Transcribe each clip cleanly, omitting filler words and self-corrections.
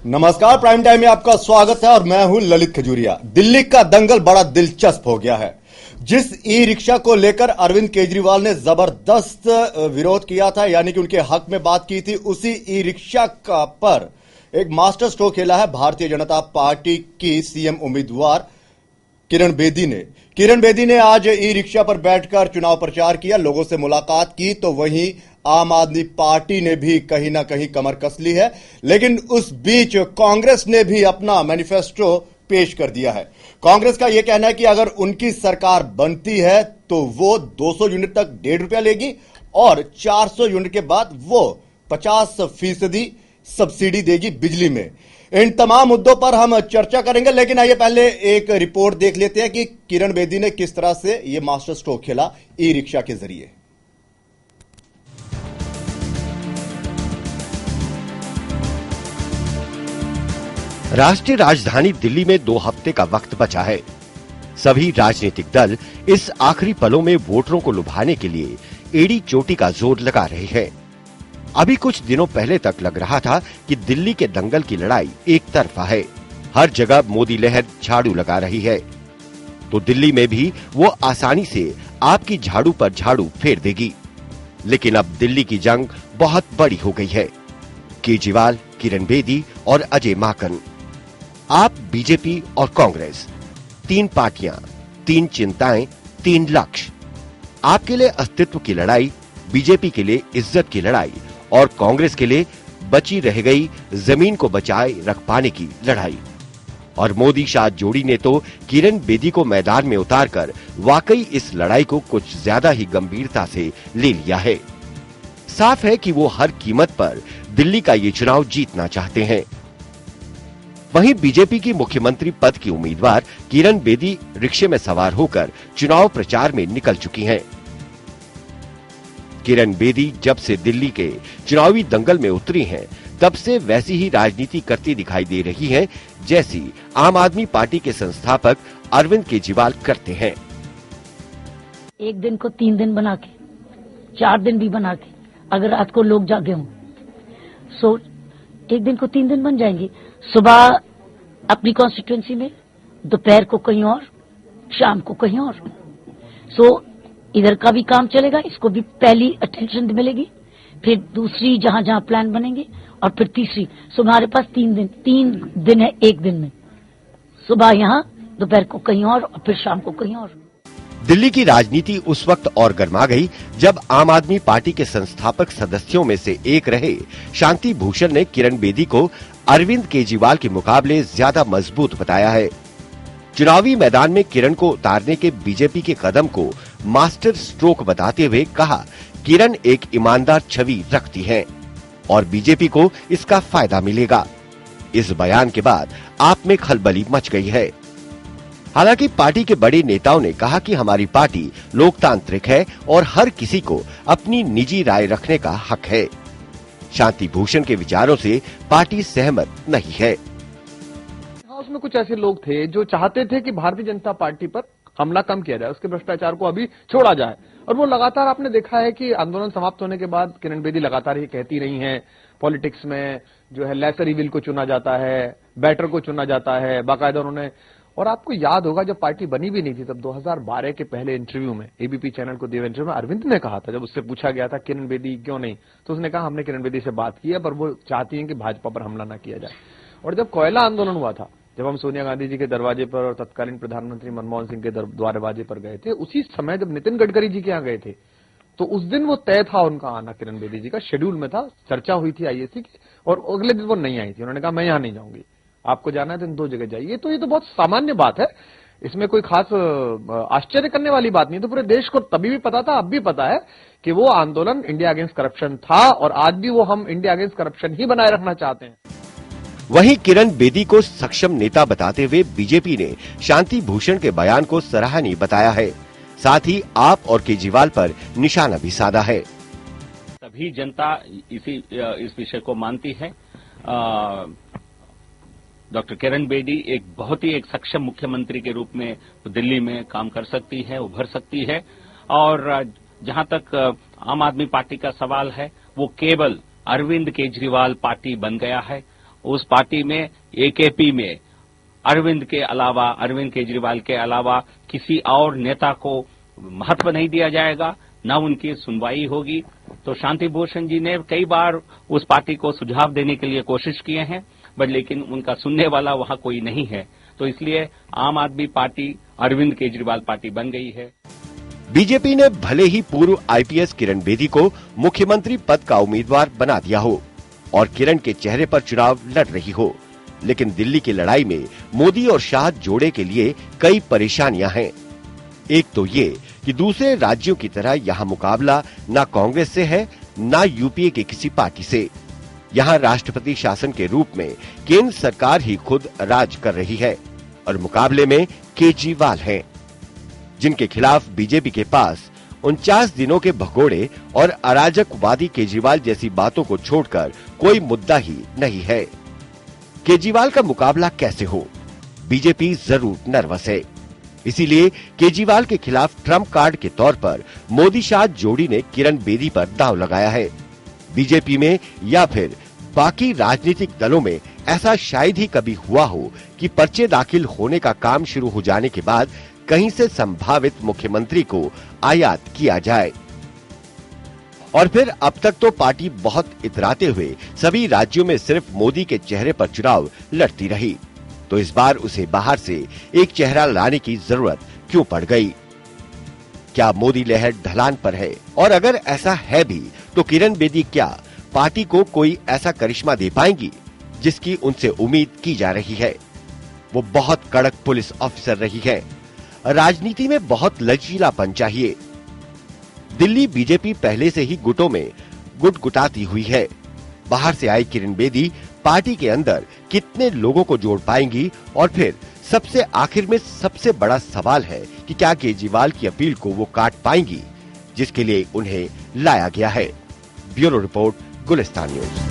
नमस्कार, prime time में आपका स्वागत है और मैं हूं ललित खजूरिया। दिल्ली का दंगल बड़ा दिलचस्प हो गया है। जिस ई रिक्शा को लेकर अरविंद केजरीवाल ने जबरदस्त विरोध किया था, यानी कि उनके हक में बात की थी, उसी ई रिक्शा का पर एक मास्टर स्ट्रोक खेला है भारतीय जनता पार्टी की सीएम उम्मीदवार किरण बेदी ने आज ई रिक्शा पर बैठकर चुनाव प्रचार किया, लोगों से मुलाकात की। तो वहीं आम आदमी पार्टी ने भी कहीं ना कहीं कमर कस ली है, लेकिन उस बीच कांग्रेस ने भी अपना मैनिफेस्टो पेश कर दिया है। कांग्रेस का यह कहना है कि अगर उनकी सरकार बनती है तो वो 200 यूनिट तक ₹1.5 लेगी और 400 यूनिट के बाद वो 50% सब्सिडी देगी बिजली में। इन तमाम मुद्दों पर हम चर्चा करेंगे, लेकिन आइए पहले एक रिपोर्ट देख लेते हैं कि किरण बेदी ने किस तरह से यह मास्टर स्ट्रोक खेला ई रिक्शा के जरिए। राष्ट्रीय राजधानी दिल्ली में 2 हफ्ते का वक्त बचा है। सभी राजनीतिक दल इस आखिरी पलों में वोटरों को लुभाने के लिए एड़ी चोटी का जोर लगा रहे हैं। अभी कुछ दिनों पहले तक लग रहा था कि दिल्ली के दंगल की लड़ाई एक तरफा है, हर जगह मोदी लहर झाड़ू लगा रही है, तो दिल्ली में भी वो आसानी से आपकी झाड़ू पर झाड़ू फेर देगी। लेकिन अब दिल्ली की जंग बहुत बड़ी हो गई है। केजरीवाल, किरण बेदी और अजय माकन, आप, बीजेपी और कांग्रेस, 3 पार्टियां, 3 चिंताएं, 3 लक्ष्य। आपके लिए अस्तित्व की लड़ाई, बीजेपी के लिए इज्जत की लड़ाई और कांग्रेस के लिए बची रह गई जमीन को बचाए रख पाने की लड़ाई। और मोदी शाह जोड़ी ने तो किरण बेदी को मैदान में उतारकर वाकई इस लड़ाई को कुछ ज्यादा ही गंभीरता से ले लिया है। साफ है कि वो हर कीमत पर दिल्ली का ये चुनाव जीतना चाहते हैं। वहीं बीजेपी की मुख्यमंत्री पद की उम्मीदवार किरण बेदी रिक्शे में सवार होकर चुनाव प्रचार में निकल चुकी हैं। किरण बेदी जब से दिल्ली के चुनावी दंगल में उतरी हैं, तब से वैसी ही राजनीति करती दिखाई दे रही हैं, जैसी आम आदमी पार्टी के संस्थापक अरविंद केजरीवाल करते हैं। एक दिन को 3 दिन बना के, 4 दिन भी बना के, अगर रात को लोग जागे हों, सो एक दिन को 3 दिन बन जाएंगे। सुबह अपनी कॉन्स्टिट्यूएंसी में, दोपहर को कहीं और, शाम को कहीं और। सो इधर का भी काम चलेगा, इसको भी पहली अटेंशन मिलेगी, फिर दूसरी जहां जहां प्लान बनेंगे, और फिर तीसरी। सो हमारे पास 3 दिन है एक दिन में, सुबह यहां, दोपहर को कहीं और फिर शाम को कहीं और। दिल्ली की राजनीति उस वक्त और गर्मा गई जब आम आदमी पार्टी के संस्थापक सदस्यों में से एक रहे शांति भूषण ने किरण बेदी को अरविंद केजरीवाल के मुकाबले ज्यादा मजबूत बताया है। चुनावी मैदान में किरण को उतारने के बीजेपी के कदम को मास्टर स्ट्रोक बताते हुए कहा, किरण एक ईमानदार छवि रखती हैं और बीजेपी को इसका फायदा मिलेगा। इस बयान के बाद आप में खलबली मच गई है। हालांकि पार्टी के बड़े नेताओं ने कहा कि हमारी पार्टी लोकतांत्रिक है और हर किसी को अपनी निजी राय रखने का हक है। शांति भूषण के विचारों से पार्टी सहमत नहीं है। उसमें कुछ ऐसे लोग थे जो चाहते थे कि भारतीय जनता पार्टी पर हमला कम किया जाए, उसके भ्रष्टाचार को अभी छोड़ा जाए। और वो लगातार, आपने देखा है कि आंदोलन समाप्त होने के बाद किरण बेदी लगातार ये कहती रही हैं, पॉलिटिक्स में जो है लेसर इविल को चुना जाता है, बेटर को चुना जाता है, बाकायदा उन्होंने। और आपको याद होगा जब पार्टी बनी भी नहीं थी, तब 2012 के पहले इंटरव्यू में, एबीपी चैनल को दिए इंटरव्यू में अरविंद ने कहा था, जब उससे पूछा गया था किरण बेदी क्यों नहीं, तो उसने कहा हमने किरण बेदी से बात की है, पर वो चाहती हैं कि भाजपा पर हमला न किया जाए। और जब कोयला आंदोलन हुआ था, जब हम सोनिया गांधी जी के दरवाजे पर और तत्कालीन प्रधानमंत्री मनमोहन सिंह के दरवाजे पर गए थे, उसी समय जब नितिन गडकरी जी के यहाँ गए थे, तो उस दिन वो तय था उनका आना, किरण बेदी जी का शेड्यूल में था, चर्चा हुई थी आईएसी की, और अगले दिन वो नहीं आई थी। उन्होंने कहा मैं यहाँ नहीं जाऊंगी, आपको जाना है तो इन 2 जगह जाइए। तो ये तो बहुत सामान्य बात है, इसमें कोई खास आश्चर्य करने वाली बात नहीं। तो पूरे देश को तभी भी पता था, अब भी पता है कि वो आंदोलन इंडिया अगेंस्ट करप्शन था, और आज भी वो हम इंडिया अगेंस्ट करप्शन ही बनाए रखना चाहते हैं। वहीं किरण बेदी को सक्षम नेता बताते हुए बीजेपी ने शांति भूषण के बयान को सराहनीय बताया है। साथ ही आप और केजरीवाल पर निशाना भी साधा है। सभी जनता इस विषय को मानती है। डॉक्टर किरण बेदी एक बहुत ही सक्षम मुख्यमंत्री के रूप में दिल्ली में काम कर सकती है, उभर सकती है। और जहां तक आम आदमी पार्टी का सवाल है, वो केवल अरविंद केजरीवाल पार्टी बन गया है उस पार्टी में एकेपी में अरविंद केजरीवाल के अलावा किसी और नेता को महत्व नहीं दिया जाएगा, न उनकी सुनवाई होगी। तो शांति भूषण जी ने कई बार उस पार्टी को सुझाव देने के लिए कोशिश किए हैं, बट लेकिन उनका सुनने वाला वहां कोई नहीं है। तो इसलिए आम आदमी पार्टी अरविंद केजरीवाल पार्टी बन गई है। बीजेपी ने भले ही पूर्व आईपीएस किरण बेदी को मुख्यमंत्री पद का उम्मीदवार बना दिया हो और किरण के चेहरे पर चुनाव लड़ रही हो, लेकिन दिल्ली की लड़ाई में मोदी और शाह जोड़े के लिए कई परेशानियां हैं। एक तो ये कि दूसरे राज्यों की तरह यहाँ मुकाबला न कांग्रेस से है न यूपीए के किसी पार्टी से। यहाँ राष्ट्रपति शासन के रूप में केंद्र सरकार ही खुद राज कर रही है और मुकाबले में केजरीवाल हैं, जिनके खिलाफ बीजेपी के पास 49 दिनों के भगोड़े और अराजकवादी केजरीवाल जैसी बातों को छोड़कर कोई मुद्दा ही नहीं है। केजरीवाल का मुकाबला कैसे हो? बीजेपी जरूर नर्वस है। इसीलिए केजरीवाल के खिलाफ ट्रम्प कार्ड के तौर पर मोदी शाह जोड़ी ने किरण बेदी पर दांव लगाया है। बीजेपी में या फिर बाकी राजनीतिक दलों में ऐसा शायद ही कभी हुआ हो कि पर्चे दाखिल होने का काम शुरू हो जाने के बाद कहीं से संभावित मुख्यमंत्री को आयात किया जाए। और फिर अब तक तो पार्टी बहुत इतराते हुए सभी राज्यों में सिर्फ मोदी के चेहरे पर चुनाव लड़ती रही, तो इस बार उसे बाहर से एक चेहरा लाने की जरूरत क्यों पड़ गई? क्या मोदी लहर ढलान पर है? और अगर ऐसा है भी तो किरण बेदी क्या पार्टी को कोई ऐसा करिश्मा दे पाएंगी जिसकी उनसे उम्मीद की जा रही है? वो बहुत कड़क पुलिस ऑफिसर रही है। राजनीति में बहुत लचीलापन चाहिए। दिल्ली बीजेपी पहले से ही गुटों में गुटगुटाती हुई है। बाहर से आई किरण बेदी पार्टी के अंदर कितने लोगों को जोड़ पाएंगी? और फिर सबसे आखिर में सबसे बड़ा सवाल है कि क्या केजरीवाल की अपील को वो काट पाएंगी जिसके लिए उन्हें लाया गया है। Bureau report, Gulistan news.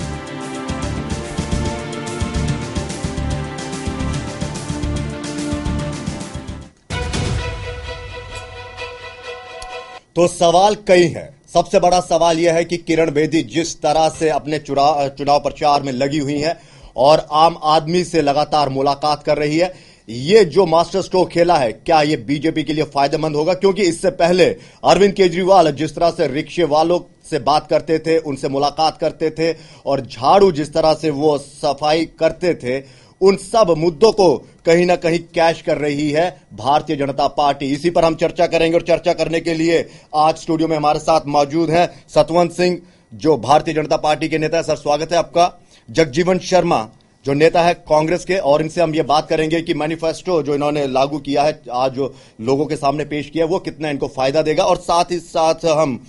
तो सवाल कई हैं। सबसे बड़ा सवाल यह है कि किरण बेदी जिस तरह से अपने चुनाव प्रचार में लगी हुई है और आम आदमी से लगातार मुलाकात कर रही है, ये जो मास्टर स्ट्रोक खेला है, क्या ये बीजेपी के लिए फायदेमंद होगा? क्योंकि इससे पहले अरविंद केजरीवाल जिस तरह से रिक्शे वालों से बात करते थे, उनसे मुलाकात करते थे और झाड़ू जिस तरह से वो सफाई करते थे, उन सब मुद्दों को कहीं ना कहीं कैश कर रही है भारतीय जनता पार्टी। इसी पर हम चर्चा करेंगे और चर्चा करने के लिए आज स्टूडियो में हमारे साथ मौजूद हैं सतवंत सिंह, जो भारतीय जनता पार्टी के नेता है। सर, स्वागत है आपका। जगजीवन शर्मा, जो नेता है कांग्रेस के, और इनसे हम ये बात करेंगे कि मैनिफेस्टो जो इन्होंने लागू किया है, आज जो लोगों के सामने पेश किया, वो कितना इनको फायदा देगा। और साथ ही साथ हम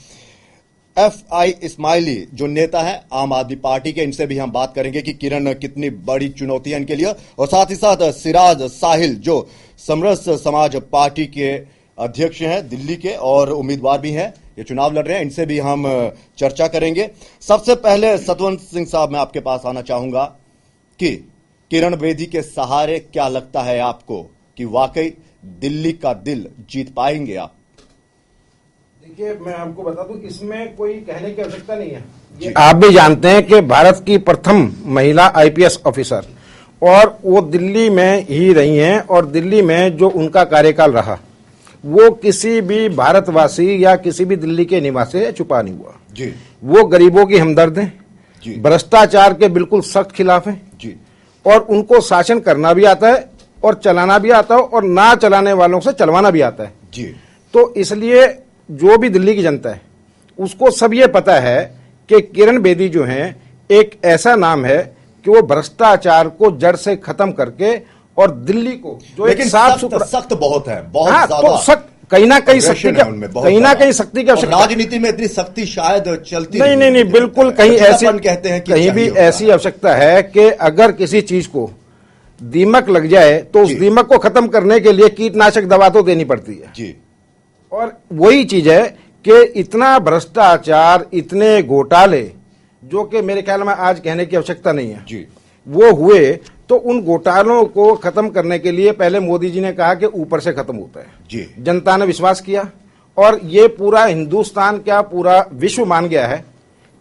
FI इस्माइली, जो नेता है आम आदमी पार्टी के, इनसे भी हम बात करेंगे कि किरण कितनी बड़ी चुनौती है इनके लिए। और साथ ही साथ सिराज साहिल, जो समरस समाज पार्टी के अध्यक्ष हैं दिल्ली के और उम्मीदवार भी हैं, ये चुनाव लड़ रहे हैं, इनसे भी हम चर्चा करेंगे। सबसे पहले सतवंत सिंह साहब, मैं आपके पास आना चाहूंगा कि किरण बेदी के सहारे क्या लगता है आपको कि वाकई दिल्ली का दिल जीत पाएंगे आप? देखिए, मैं आपको बता दूं, इसमें कोई कहने की आवश्यकता नहीं है। ये आप भी जानते हैं कि भारत की प्रथम महिला IPS ऑफिसर, और वो दिल्ली में ही रही हैं, और दिल्ली में जो उनका कार्यकाल रहा वो किसी भी भारतवासी या किसी भी दिल्ली के निवासी से छुपा नहीं हुआ जी। वो गरीबों की हमदर्द हैं, भ्रष्टाचार के बिल्कुल सख्त खिलाफ हैं जी, और उनको शासन करना भी आता है और चलाना भी आता है और ना चलाने वालों से चलवाना भी आता है जी। तो इसलिए जो भी दिल्ली की जनता है उसको सब ये पता है कि किरण बेदी जो हैं एक ऐसा नाम है कि वो भ्रष्टाचार को जड़ से खत्म करके और दिल्ली को जो एक साफ सुथरा, सख्त बहुत है, बहुत हाँ, ज्यादा तो सख्त, कहीं ना कहीं सख्ती का, कहीं ना कहीं सख्ती की आवश्यकता। राजनीति में इतनी सख्ती शायद चलती नहीं, बिल्कुल कहीं ऐसी कहते हैं कि कहीं भी ऐसी आवश्यकता है कि अगर किसी चीज को दीमक लग जाए तो उस दीमक को खत्म करने के लिए कीटनाशक दवा तो देनी पड़ती है जी। और वही चीज है कि इतना भ्रष्टाचार, इतने घोटाले, जो कि मेरे ख्याल में आज कहने की आवश्यकता नहीं है जी, वो हुए, तो उन घोटालों को खत्म करने के लिए पहले मोदी जी ने कहा कि ऊपर से खत्म होता है जी। जनता ने विश्वास किया और ये पूरा हिंदुस्तान, क्या पूरा विश्व मान गया है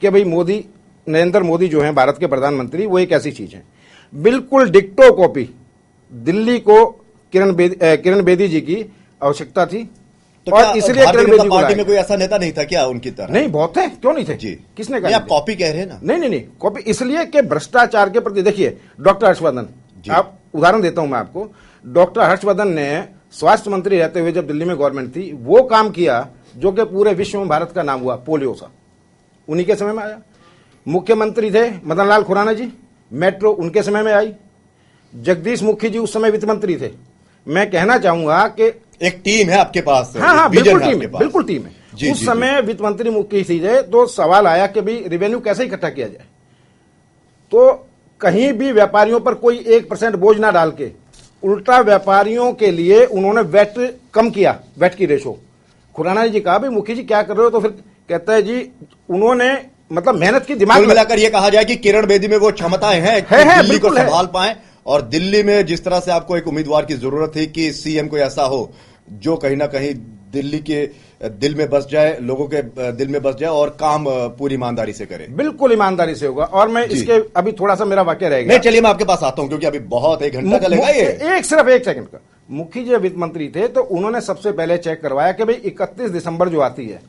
कि भाई मोदी, नरेंद्र मोदी जो हैं भारत के प्रधानमंत्री, वो एक ऐसी चीज है। बिल्कुल डिक्टो कॉपी दिल्ली को किरण बेदी जी की आवश्यकता थी। तो और क्या इसलिए भारतीय किरण जनता बेदी को पार्टी लाया। में कोई ऐसा नेता नहीं था क्या उनकी तरह? नहीं, बहुत है, क्यों नहीं थे जी। किसने नहीं, कहा? आप कॉपी कह रहे हैं ना? नहीं, कॉपी इसलिए कि भ्रष्टाचार के प्रति देखिए, डॉक्टर हर्षवर्धन, आप उदाहरण देता हूं मैं आपको। डॉक्टर हर्षवर्धन ने स्वास्थ्य मंत्री रहते हुए जब दिल्ली में गवर्नमेंट थी, वो काम किया जो कि पूरे विश्व में भारत का नाम हुआ, पोलियो सा, उन्हीं के समय में आया। मुख्यमंत्री थे मदन लाल खुराना जी, मेट्रो उनके समय में आई। जगदीश मुखी जी उस समय वित्त मंत्री थे। मैं कहना चाहूंगा कि एक टीम है आपके पास, हाँ, विजन बिल्कुल है टीम आपके है, पास। बिल्कुल टीम है। जी, उस जी, समय वित्त मंत्री मुख्य थी, तो सवाल आया कि भाई रिवेन्यू कैसे इकट्ठा किया जाए। तो कहीं भी व्यापारियों पर कोई 1% बोझ ना डाल के उल्टा व्यापारियों के लिए उन्होंने वैट कम किया, वैट की रेशो। खुराना जी कहा भाई मुखी जी क्या कर रहे हो, तो फिर कहता है जी उन्होंने मतलब मेहनत की, दिमाग कुल मिलाकर ये कहा जाए कि किरण बेदी में वो क्षमताएं हैं कि है, दिल्ली को बिल्कुल है। संभाल पाए। और दिल्ली में जिस तरह से आपको एक उम्मीदवार की जरूरत थी कि सीएम कोई ऐसा हो जो कहीं ना कहीं दिल्ली के दिल में बस जाए, लोगों के दिल में बस जाए और काम पूरी ईमानदारी से करे। बिल्कुल ईमानदारी से होगा। और मैं इसके अभी थोड़ा सा मेरा वाक्य रहेगा। नहीं, चलिए मैं आपके पास आता हूं क्योंकि अभी बहुत 1 घंटा चलेगा ये। सिर्फ एक सेकंड का। मुखी जी वित्त मंत्री थे तो उन्होंने सबसे पहले चेक करवाया कि भाई 31 दिसंबर जो आती है,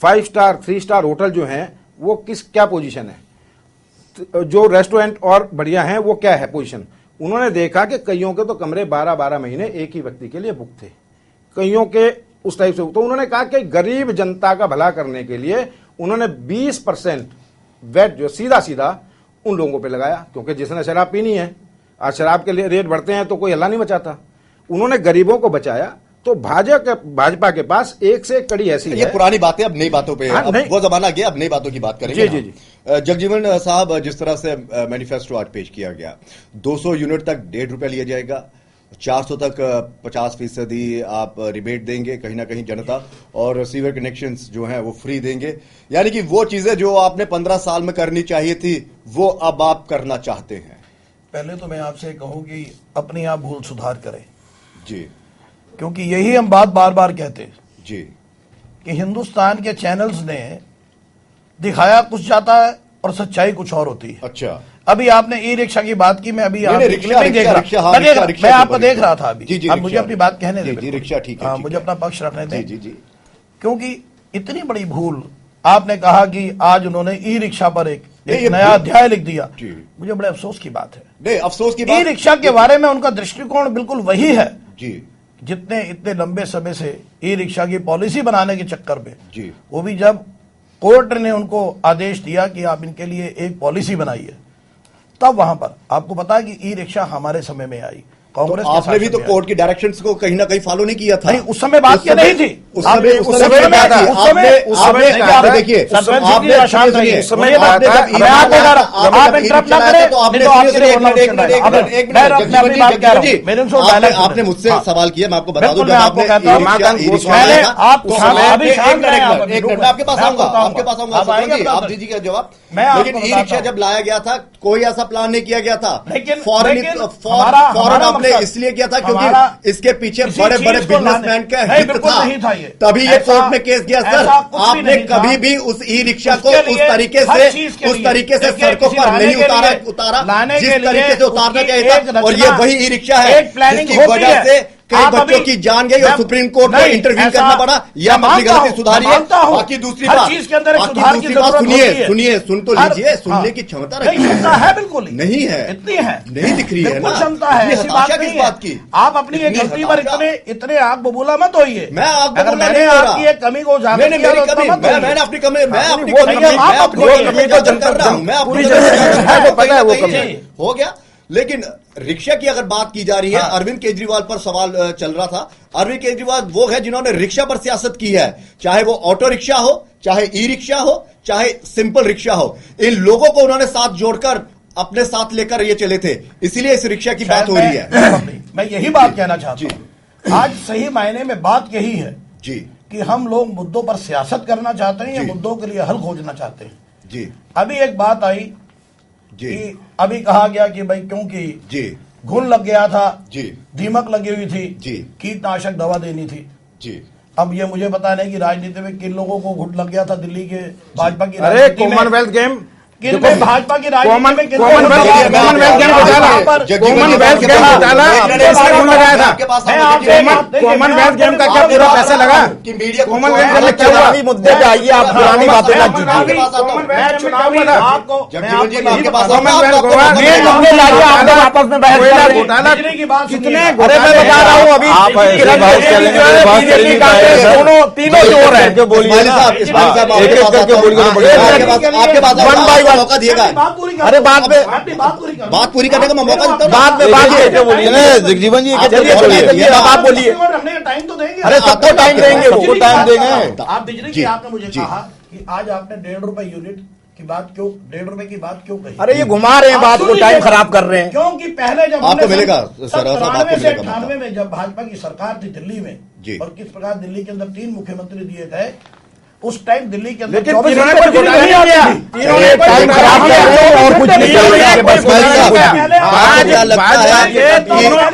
5 स्टार 3 स्टार होटल जो हैं वो क्या पोजीशन है, जो रेस्टोरेंट और बढ़िया हैं वो क्या है पोजीशन। उन्होंने देखा कि कईयों के तो कमरे 12-12 महीने एक ही व्यक्ति के लिए बुक थे, कईयों के उस टाइप से। तो उन्होंने कहा कि गरीब जनता का भला करने के लिए उन्होंने 20% वैट जो सीधा सीधा उन लोगों पे लगाया, क्योंकि जिसने शराब पीनी है, आज शराब के लिए रेट बढ़ते हैं तो कोई हल्ला नहीं मचाता। उन्होंने गरीबों को बचाया। तो भाजपा के पास एक से एक कड़ी ऐसी ये है। पुरानी बातें, अब नई बातों पे हाँ, अब वो जमाना गया, अब नई बातों की बात करेंगे। जी, जी, जगजीवन साहब, जिस तरह से मैनिफेस्टो आज पेश किया गया, 200 यूनिट तक ₹1.5 लिया जाएगा, 400 तक 50% आप रिबेट देंगे कहीं ना कहीं जनता, और सीवर कनेक्शंस जो हैं वो फ्री देंगे। यानी कि वो चीजें जो आपने 15 साल में करनी चाहिए थी वो अब आप करना चाहते हैं। पहले तो मैं आपसे कहूं कि अपनी आप भूल सुधार करें जी क्योंकि यही हम बात बार बार कहते हैं जी कि हिंदुस्तान के चैनल्स ने दिखाया कुछ जाता है और सच्चाई कुछ और होती है। अच्छा, अभी आपने ई रिक्शा की बात की, मैं अभी नहीं, आपकी रिक्शा, क्लिपिंग देख रिक्शा, रहा हाँ, मैं रिक्शा आपको के देख ऊपर। रहा था अभी। जी, जी, आप मुझे रिक्शा। अपनी बात कहने जी, दें। जी, रिक्शा ठीक है, हाँ, ठीक मुझे है। अपना पक्ष रखने दें। जी, जी, जी। क्योंकि इतनी बड़ी भूल आपने कहा कि आज उन्होंने ई रिक्शा पर एक नहीं, ये नया अध्याय लिख दिया। जी। मुझे बड़े अफसोस की बात है। नहीं, अफसोस की ई बात, रिक्शा के बारे में उनका दृष्टिकोण बिल्कुल वही है जी जितने इतने लंबे समय से ई रिक्शा की पॉलिसी बनाने के चक्कर में, जी, वो भी जब कोर्ट ने उनको आदेश दिया कि आप इनके लिए एक पॉलिसी बनाइए, तब वहां पर आपको पता है कि ई रिक्शा हमारे समय में आई, कांग्रेस तो के आपने भी शासन तो में आई। कोर्ट की डायरेक्शंस को कहीं ना कहीं फॉलो नहीं किया था। नहीं, उस समय बात क्या नहीं थी। उस आपने- समय उस उस समय समय में क्या था? उस समय- आपने उस समय आपने क्या क्या था? देखिए, सरपंच जी आपने की शांत सुनिए, रहिए। उस समय मुझे बात आपने है, जब मैं आप आपने आप जब इंटरप्ट ना चलाया करें, था, तो आपने नहीं तो आपके लिए बोलना मुश्किल है। एक मैं बात कह रहा हूं, मिनट, मेरे उनसे आपने डायलॉग आपने मुझसे हाँ। सवाल किया, मैं आपको बता दूं, बिल्कुल, जब मैं आपको आपने कहता हूं, ई-रिक्शा आप तो शांत- आपने- अभी शांत रहें, आप अभी एक मिनट, रुको। मैं आपके पास मैं आऊंगा, आपको आपके पास आऊंगा, आप आएंगे सरपंच जी, अपना- आप दीजिएगा जवाब। मैं आपको लेकिन ई बताता रिक्शा हूं। जब लाया गया था, कोई ऐसा प्लान नहीं किया गया था। लेकिन फौरन हमारा आपने मकसद- इसलिए किया था हमारा क्योंकि इसके पीछे किसी बड़े बड़े चीज को लाने- बिजनेसमैन का नहीं, हित बिल्कुल था, नहीं था ये। तभी ये ऐसा- कोर्ट में केस गया। सर, ऐसा कुछ भी आपने नहीं था। कभी भी उस ई रिक्शा को उसके उस लिए तरीके हर से चीज के उस लिए, तरीके से देखिए, सड़कों किसी पर लाने नहीं के उतारा लिए- उतारा लाने जिस के लिए तरीके से उतारना उसकी चाहिए एक था। और ये रचना, वही ई रिक्शा है एक प्लानिंग जिसकी होती वजह है। से कई आप बच्चों अभी- की जान गई और मैं- सुप्रीम कोर्ट को नहीं, इंटरव्यू ऐसा- करना पड़ा। या मैं अपनी मानता गलती हूं, सुधारिए। मैं मानता हूं। बाकी दूसरी हर बात, चीज के अंदर एक बाकी सुधार की दूसरी बात जरूरत सुनिए, होती है। सुनिए, सुन तो हर- लीजिए, सुनने हाँ। की क्षमता नहीं, रखिए। क्षमता है बिल्कुल ही। नहीं है, इतनी है, नहीं दिख रही है बिल्कुल ना। क्षमता है, इतनी ऐसी हताशा बात किस नहीं बात है। की? आप अपनी एक इतनी गलती पर हताशा? इतने आग बबूला मत होइए। मैं आग अगर बबूला मैंने नहीं हो रहा। आपकी एक कमी को उजागर नहीं, नहीं, किया मेरी तो कमी, मत होइए। मैंने अपनी कमी, मैं अपनी वो कमी, नहीं है, मैं आप अपनी वो कमी कमी को तो जन कर रहा हूं, मैं अपनी पूरी कमी जनता है, को पता है वो कहीं कमी। नहीं हो गया। लेकिन रिक्शा की अगर बात की जा रही है, अरविंद केजरीवाल पर सवाल चल रहा था। अरविंद केजरीवाल वो है जिन्होंने रिक्शा पर सियासत की है, चाहे वो ऑटो रिक्शा हो, चाहे ई रिक्शा हो, चाहे सिंपल रिक्शा हो। इन लोगों को उन्होंने साथ जोड़कर अपने साथ लेकर ये चले थे, इसीलिए इस रिक्शा की बात हो रही है। मैं यही बात कहना चाहता हूं। आज सही मायने में बात यही है जी कि हम लोग मुद्दों पर सियासत करना चाहते हैं या जी। मुद्दों के लिए हल खोजना चाहते हैं। जी अभी एक बात आई जी कि अभी कहा गया कि भाई क्योंकि जी घुन लग गया था, जी दीमक लगी हुई थी, जी। कीटनाशक दवा देनी थी। जी। अब ये मुझे पता नहीं कि राजनीति में किन लोगों को घुट लग गया था दिल्ली के भाजपा की अरे राजनीति में। कॉमनवेल्थ गेम किन में भाजपा की कॉमनवेल्थ गेम घोटाला कॉमनवेल्थ गेम का क्या पूरा पैसा लगा? कॉमनवेल्थ गेम क्या हुआ? मुद्दे पे आइए, आप पुरानी बातें मत कीजिए। आपस में घोटाला कितने घोटाले बता रहा हूँ अभी, तीनों चोर है। आपके पास मौका दिएगा। अरे बात पूरी करने का मौका देता हूं। बात में बात जगजीवन जी आप बोलिए। टाइम तो देंगे, अरे सबको टाइम देंगे, वो टाइम देंगे। आप बिजली की आपने मुझे कहा कि आज आपने ₹1.5 यूनिट की बात क्यों, ₹1.5 की बात क्यों कही? अरे ये घुमा रहे हैं बात को, टाइम खराब कर रहे हैं। क्योंकि पहले जब आपको मिलेगा सर, 93 से 98 में जब भाजपा की सरकार थी दिल्ली में, जी, और किस प्रकार दिल्ली के अंदर 3 मुख्यमंत्री दिए गए, उस टाइम दिल्ली के अंदर लेकिन तीनों ने कोई घोटाला नहीं किया, तीनों ने टाइम खराब किया और कुछ नहीं किया। क्या लगता है कि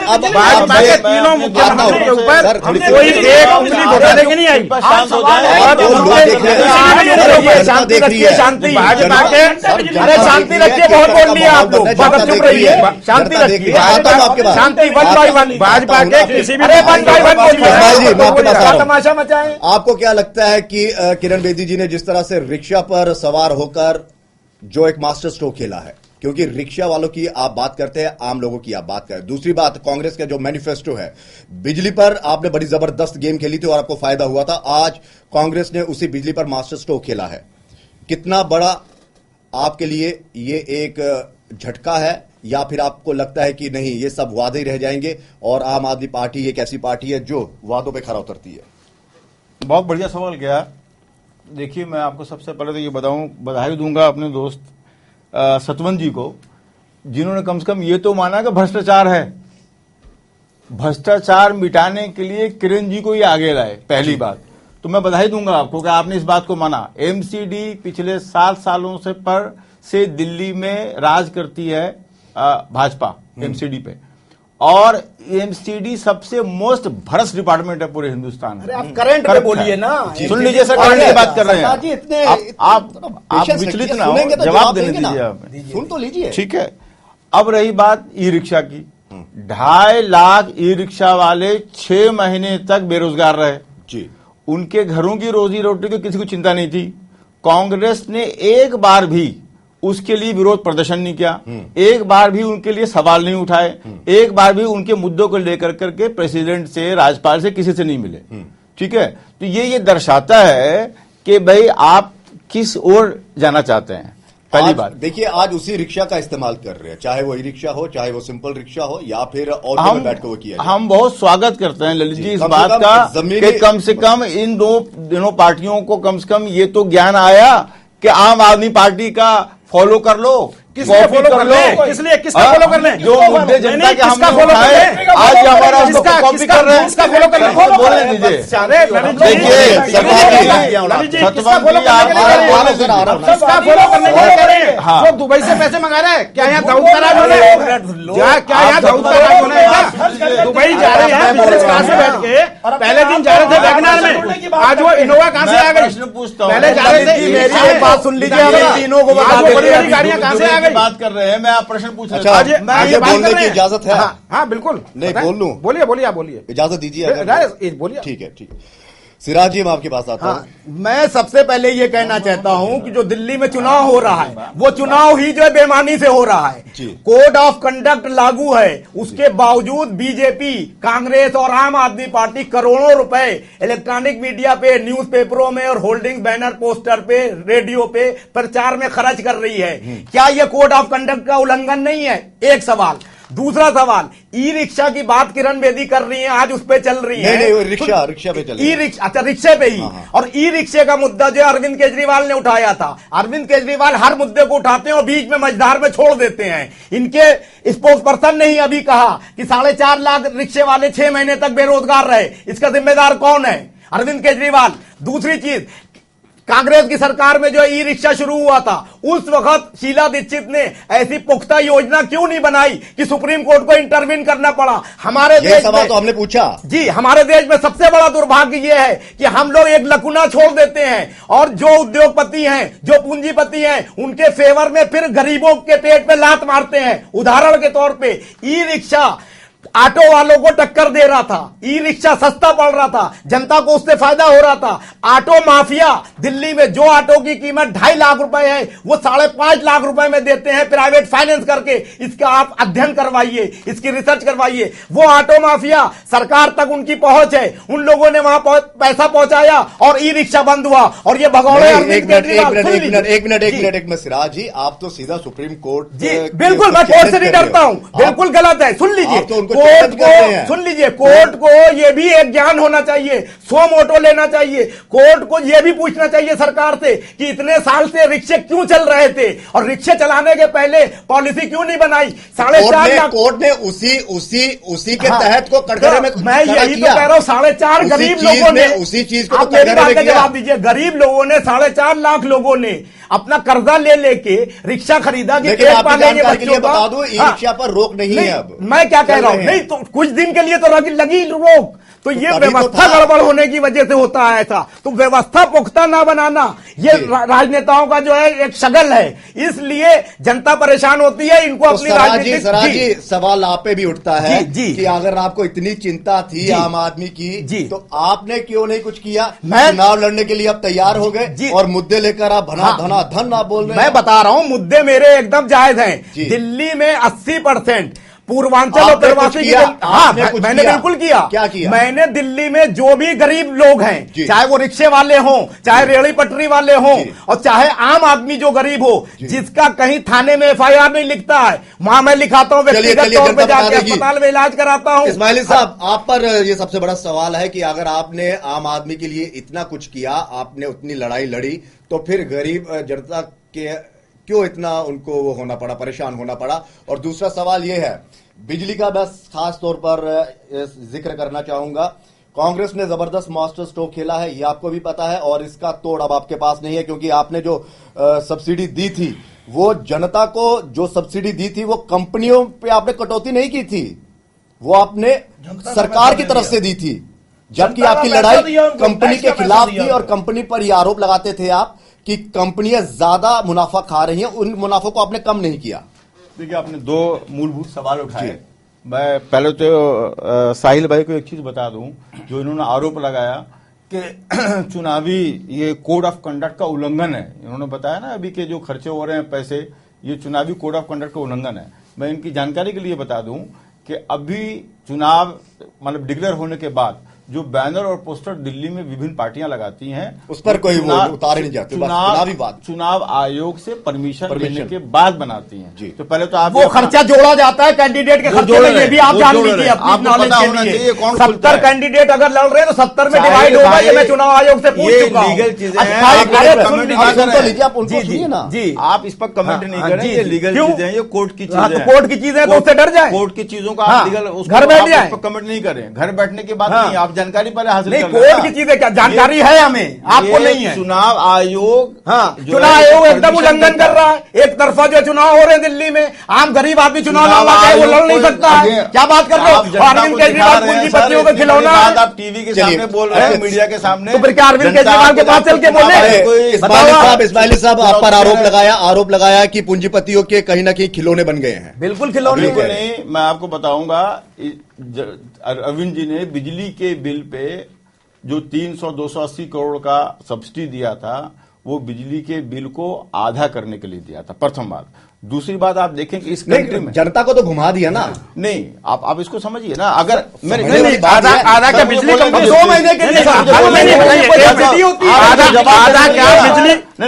अब भाजपा के तीनों मुख्यमंत्री के ऊपर कोई एक उंगली घोटाले की नहीं आई। शांति रखिए, शांति भाजपा के, अरे शांति रखिए, बहुत बोल लिया आप लोग, चुप रहिए, शांति रखिए, शांति 1 by 1 भाजपा के किसी भी 1 by 1 तमाशा मचाए। आपको क्या लगता है कि किरण बेदी जी ने जिस तरह से रिक्शा पर सवार होकर जो एक मास्टर स्ट्रोक खेला है, क्योंकि रिक्शा वालों की आप बात करते हैं, आम लोगों की आप बात करें। दूसरी बात, कांग्रेस का जो मैनिफेस्टो है, बिजली पर आपने बड़ी जबरदस्त गेम खेली थी और आपको फायदा हुआ था। आज कांग्रेस ने उसी बिजली पर मास्टर स्ट्रोक खेला है। कितना बड़ा आपके लिए ये एक झटका है, या फिर आपको लगता है कि नहीं, ये सब वादे ही रह जाएंगे और आम आदमी पार्टी एक ऐसी पार्टी है जो वादों पर खरा उतरती है? बहुत बढ़िया सवाल किया। देखिए, मैं आपको सबसे पहले तो ये बधाई दूंगा अपने दोस्त सतवंत जी को, जिन्होंने कम से कम ये तो माना कि भ्रष्टाचार है। भ्रष्टाचार मिटाने के लिए किरण जी को ही आगे लाए, पहली बात तो मैं बधाई दूंगा आपको कि आपने इस बात को माना। एमसीडी पिछले 7 सालों से दिल्ली में राज करती है भाजपा एमसीडी पे, और एमसीडी सबसे मोस्ट भ्रष्ट डिपार्टमेंट है पूरे हिंदुस्तान में। आप करंट पे बोलिए ना, सुन लीजिए सर, करंट की बात कर रहे हैं आप विचलित ना हो, जवाब देने दीजिए आप, सुन तो लीजिए। ठीक है, अब रही बात ई रिक्शा की। 2.5 लाख ई रिक्शा वाले 6 महीने तक बेरोजगार रहे जी। उनके घरों की रोजी रोटी की किसी को चिंता नहीं थी। कांग्रेस ने एक बार भी उसके लिए विरोध प्रदर्शन नहीं किया, एक बार भी उनके लिए सवाल नहीं उठाए, एक बार भी उनके मुद्दों को लेकर करके प्रेसिडेंट से, राज्यपाल से, किसी से नहीं मिले। ठीक है, तो ये दर्शाता है कि भाई आप किस ओर जाना चाहते हैं। पहली बात देखिए, आज उसी रिक्शा का इस्तेमाल कर रहे हैं, चाहे वो ई रिक्शा हो, चाहे वो सिंपल रिक्शा हो, या फिर ऑटो में बैठ के वो किया जाए। हम बहुत स्वागत करते हैं ललित जी इस बात का कि कम से कम इन दोनों पार्टियों को कम से कम ये तो ज्ञान आया कि आम आदमी पार्टी का फॉलो कर लो, किसलिए फॉलो कर ले, किसलिए किसका फॉलो कर ले, जो मुद्दे जनता के हमने उठाए आज हमारा उसको कॉपी कर रहे हैं, किसका फॉलो कर ले, बोलने दीजिए। देखिए जो दुबई से पैसे मंगा रहे हैं, क्या यहाँ दाऊद का राज होना है? क्या यहाँ दाऊद का राज होना है? दुबई जा रहे हैं बिजनेस क्लास में बैठ के, पहले दिन जा रहे थे वैगनार में, आज वो इनोवा कहाँ से आ गई? पहले जा रहे थे, मेरी बात सुन लीजिए, तीनों को बड़ी बड़ी गाड़ियां कहाँ से आ गई? बात कर रहे हैं, मैं आप प्रश्न पूछ रहा हूं। मुझे बोलने की इजाजत है? हाँ बिल्कुल, नहीं बोल लूं? बोलिए बोलिए, आप बोलिए, इजाजत दीजिए, बोलिए। ठीक है, ठीक है। सिराज जी, मैं आपके पास आता हूं। मैं सबसे पहले ये कहना चाहता हूं कि जो दिल्ली में चुनाव हो रहा है, वो चुनाव ही जो है बेईमानी से हो रहा है। कोड ऑफ कंडक्ट लागू है, उसके बावजूद बीजेपी, कांग्रेस और आम आदमी पार्टी करोड़ों रुपए इलेक्ट्रॉनिक मीडिया पे, न्यूज़पेपरों में और होल्डिंग, बैनर, पोस्टर पे, रेडियो पे प्रचार में खर्च कर रही है। क्या यह कोड ऑफ कंडक्ट का उल्लंघन नहीं है? एक सवाल। दूसरा सवाल, ई रिक्शा की बात किरण बेदी कर रही है, आज उस पे चल रही है। नहीं, रिक्शा पे चल रही है। ई रिक्शा, अच्छा रिक्शे पे ही। और ई रिक्शे का मुद्दा जो अरविंद केजरीवाल ने उठाया था, अरविंद केजरीवाल हर मुद्दे को उठाते हैं और बीच में मझधार में छोड़ देते हैं। इनके स्पोक्स पर्सन ने ही अभी कहा कि 4.5 लाख रिक्शे वाले 6 महीने तक बेरोजगार रहे, इसका जिम्मेदार कौन है? अरविंद केजरीवाल। दूसरी चीज, कांग्रेस की सरकार में जो ई रिक्शा शुरू हुआ था, उस वक्त शीला दीक्षित ने ऐसी पुख्ता योजना क्यों नहीं बनाई कि सुप्रीम कोर्ट को इंटरवीन करना पड़ा? हमारे ये देश सवाल में तो हमने पूछा जी, हमारे देश में सबसे बड़ा दुर्भाग्य यह है कि हम लोग एक लकुना छोड़ देते हैं और जो उद्योगपति हैं, जो पूंजीपति हैं, उनके फेवर में फिर गरीबों के पेट पे लात मारते हैं। उदाहरण के तौर पे ई रिक्शा ऑटो वालों को टक्कर दे रहा था, ई रिक्शा सस्ता पड़ रहा था, जनता को उससे फायदा हो रहा था। ऑटो माफिया दिल्ली में जो ऑटो की कीमत 2.5 लाख रुपए है, वो 5.5 लाख रुपए में देते हैं प्राइवेट फाइनेंस करके। इसका आप अध्ययन करवाइए, इसकी रिसर्च करवाइए। वो ऑटो माफिया, सरकार तक उनकी पहुंच है, उन लोगों ने वहां पैसा पहुंचाया और ई रिक्शा बंद हुआ। और ये भगौड़े एक मिनट सिराज जी, आप तो सीधा सुप्रीम कोर्ट जी, बिल्कुल मैं कोर्ट से नहीं डरता हूं, बिल्कुल गलत है। सुन लीजिए, कोर्ट को सुन लीजिए, कोर्ट को यह भी एक ज्ञान होना चाहिए, सो मोटो लेना चाहिए। कोर्ट को यह भी पूछना चाहिए सरकार से कि इतने साल से रिक्शे क्यों चल रहे थे और रिक्शे चलाने के पहले पॉलिसी क्यों नहीं बनाई? 4.5 लाख कोर्ट ने उसी के तहत को कटघरे में मैं यही तो कह रहा हूं, 4.5 गरीब लोगों ने उसी चीज को आप मेरी बात का जवाब दीजिए। गरीब लोगों ने 4.5 लाख लोगों ने अपना कर्जा ले लेके रिक्शा खरीदा कि पेट पालेंगे बच्चों का। बता दूं, ई रिक्शा पर रोक नहीं है अब। मैं क्या कह रहा हूं, नहीं तो कुछ दिन के लिए तो लगी रोक, तो ये व्यवस्था गड़बड़ होने की वजह से होता है ऐसा। तो व्यवस्था पुख्ता ना बनाना ये राजनेताओं का जो है एक शगल है, इसलिए जनता परेशान होती है। इनको अपनी राजनीति सवाल आप पे भी उठता है कि अगर आपको इतनी चिंता थी आम आदमी की, तो आपने क्यों नहीं कुछ किया? चुनाव लड़ने के लिए आप तैयार हो गए और मुद्दे लेकर आप धन आप बोल रहे हैं। मैं बता रहा हूं, मुद्दे मेरे एकदम जायज हैं। दिल्ली में 80% पूर्वांचल और प्रवासी मैंने बिल्कुल किया। क्या किया? मैंने दिल्ली में जो भी गरीब लोग हैं, चाहे वो रिक्शे वाले हों, चाहे रेहड़ी पटरी वाले हों, और चाहे आम आदमी जो गरीब हो, जिसका कहीं थाने में FIR नहीं लिखता है, वहां मैं लिखाता हूं, व्यक्तिगत तौर पर जाकर अस्पताल में इलाज कराता हूं। इस्माइली साहब, आप पर ये सबसे बड़ा सवाल है कि अगर आपने आम आदमी के लिए इतना कुछ किया, आपने उतनी लड़ाई लड़ी, तो फिर गरीब जनता के क्यों इतना उनको वो होना पड़ा, परेशान होना पड़ा? और दूसरा सवाल ये है, बिजली का बस खास तौर पर जिक्र करना चाहूंगा। कांग्रेस ने जबरदस्त मास्टर स्ट्रोक खेला है, ये आपको भी पता है, और इसका तोड़ अब आपके पास नहीं है, क्योंकि आपने जो सब्सिडी दी थी, वो जनता को जो सब्सिडी दी थी, वो कंपनियों पे आपने कटौती नहीं की थी, वो आपने सरकार की तरफ से दी थी। जबकि आपकी लड़ाई कंपनी के खिलाफ थी और कंपनी पर यह आरोप लगाते थे आप कि कंपनियां ज्यादा मुनाफा खा रही हैं, उन मुनाफों को आपने कम नहीं किया। देखिए, आपने दो मूलभूत सवाल उठाए। मैं पहले तो साहिल भाई को एक चीज बता दूं, जो इन्होंने आरोप लगाया कि चुनावी ये कोड ऑफ कंडक्ट का उल्लंघन है। इन्होंने बताया ना अभी के जो खर्चे हो रहे हैं पैसे, ये चुनावी कोड ऑफ कंडक्ट का उल्लंघन है। मैं इनकी जानकारी के लिए बता दूं कि अभी चुनाव मतलब डिक्लेयर होने के बाद जो बैनर और पोस्टर दिल्ली में विभिन्न पार्टियां लगाती हैं, उस पर कोई उतारे नहीं जाते। चुनाव आयोग से परमिशन लेने के बाद बनाती हैं। तो पहले तो आप वो खर्चा जोड़ा जाता है कैंडिडेट के खर्चे में, ये भी आप जान लीजिए अपनी नॉलेज के लिए। 70 कैंडिडेट अगर लड़ रहे हैं तो 70 में डिवाइड होगा, ये मैं चुनाव आयोग से पूछ चुका हूं। लीगल चीजें जी, आप इस पर कमेंट नहीं करें, ये लीगल चीजें हैं, ये कोर्ट की चीजें हैं। कोर्ट की चीजें तो उससे डर जाए, कोर्ट की चीजों का आप लीगल घर बैठ जाए, कमेंट नहीं करें। घर बैठने के बाद नहीं, आप जानकारी पहले हासिल नहीं, कोर्ट की चीजें क्या जानकारी है हमें, आपको नहीं है। चुनाव आयोग चुनाव आयोग एकदम उल्लंघन कर रहा है। एक तरफा जो चुनाव हो रहे हैं दिल्ली में, आम गरीब आदमी चुनाव लड़ना चाहे वो लड़ नहीं सकता है। क्या बात कर रहे हो? अरविंद केजरीवाल पूंजीपतियों को खिलौना है। आप टीवी के सामने बोल रहे हैं, मीडिया के सामने, तो फिर क्या अरविंद केजरीवाल के पास चल के बोले? इस्माइली साहब, आप पर आरोप लगाया कि पूंजीपतियों के कहीं ना कहीं खिलौने बन गए हैं। बिल्कुल खिलौने नहीं, मैं आपको बताऊंगा, अरविंद जी ने बिजली के बिल पे जो 300-280 करोड़ का सब्सिडी दिया था, वो बिजली के बिल को आधा करने के लिए दिया था, प्रथम बात। दूसरी बात, आप देखें कि इस कंट्री में जनता को तो घुमा दिया ना। नहीं, आप इसको समझिए ना। अगर आधा क्या बिजली कंपनी 2 महीने के लिए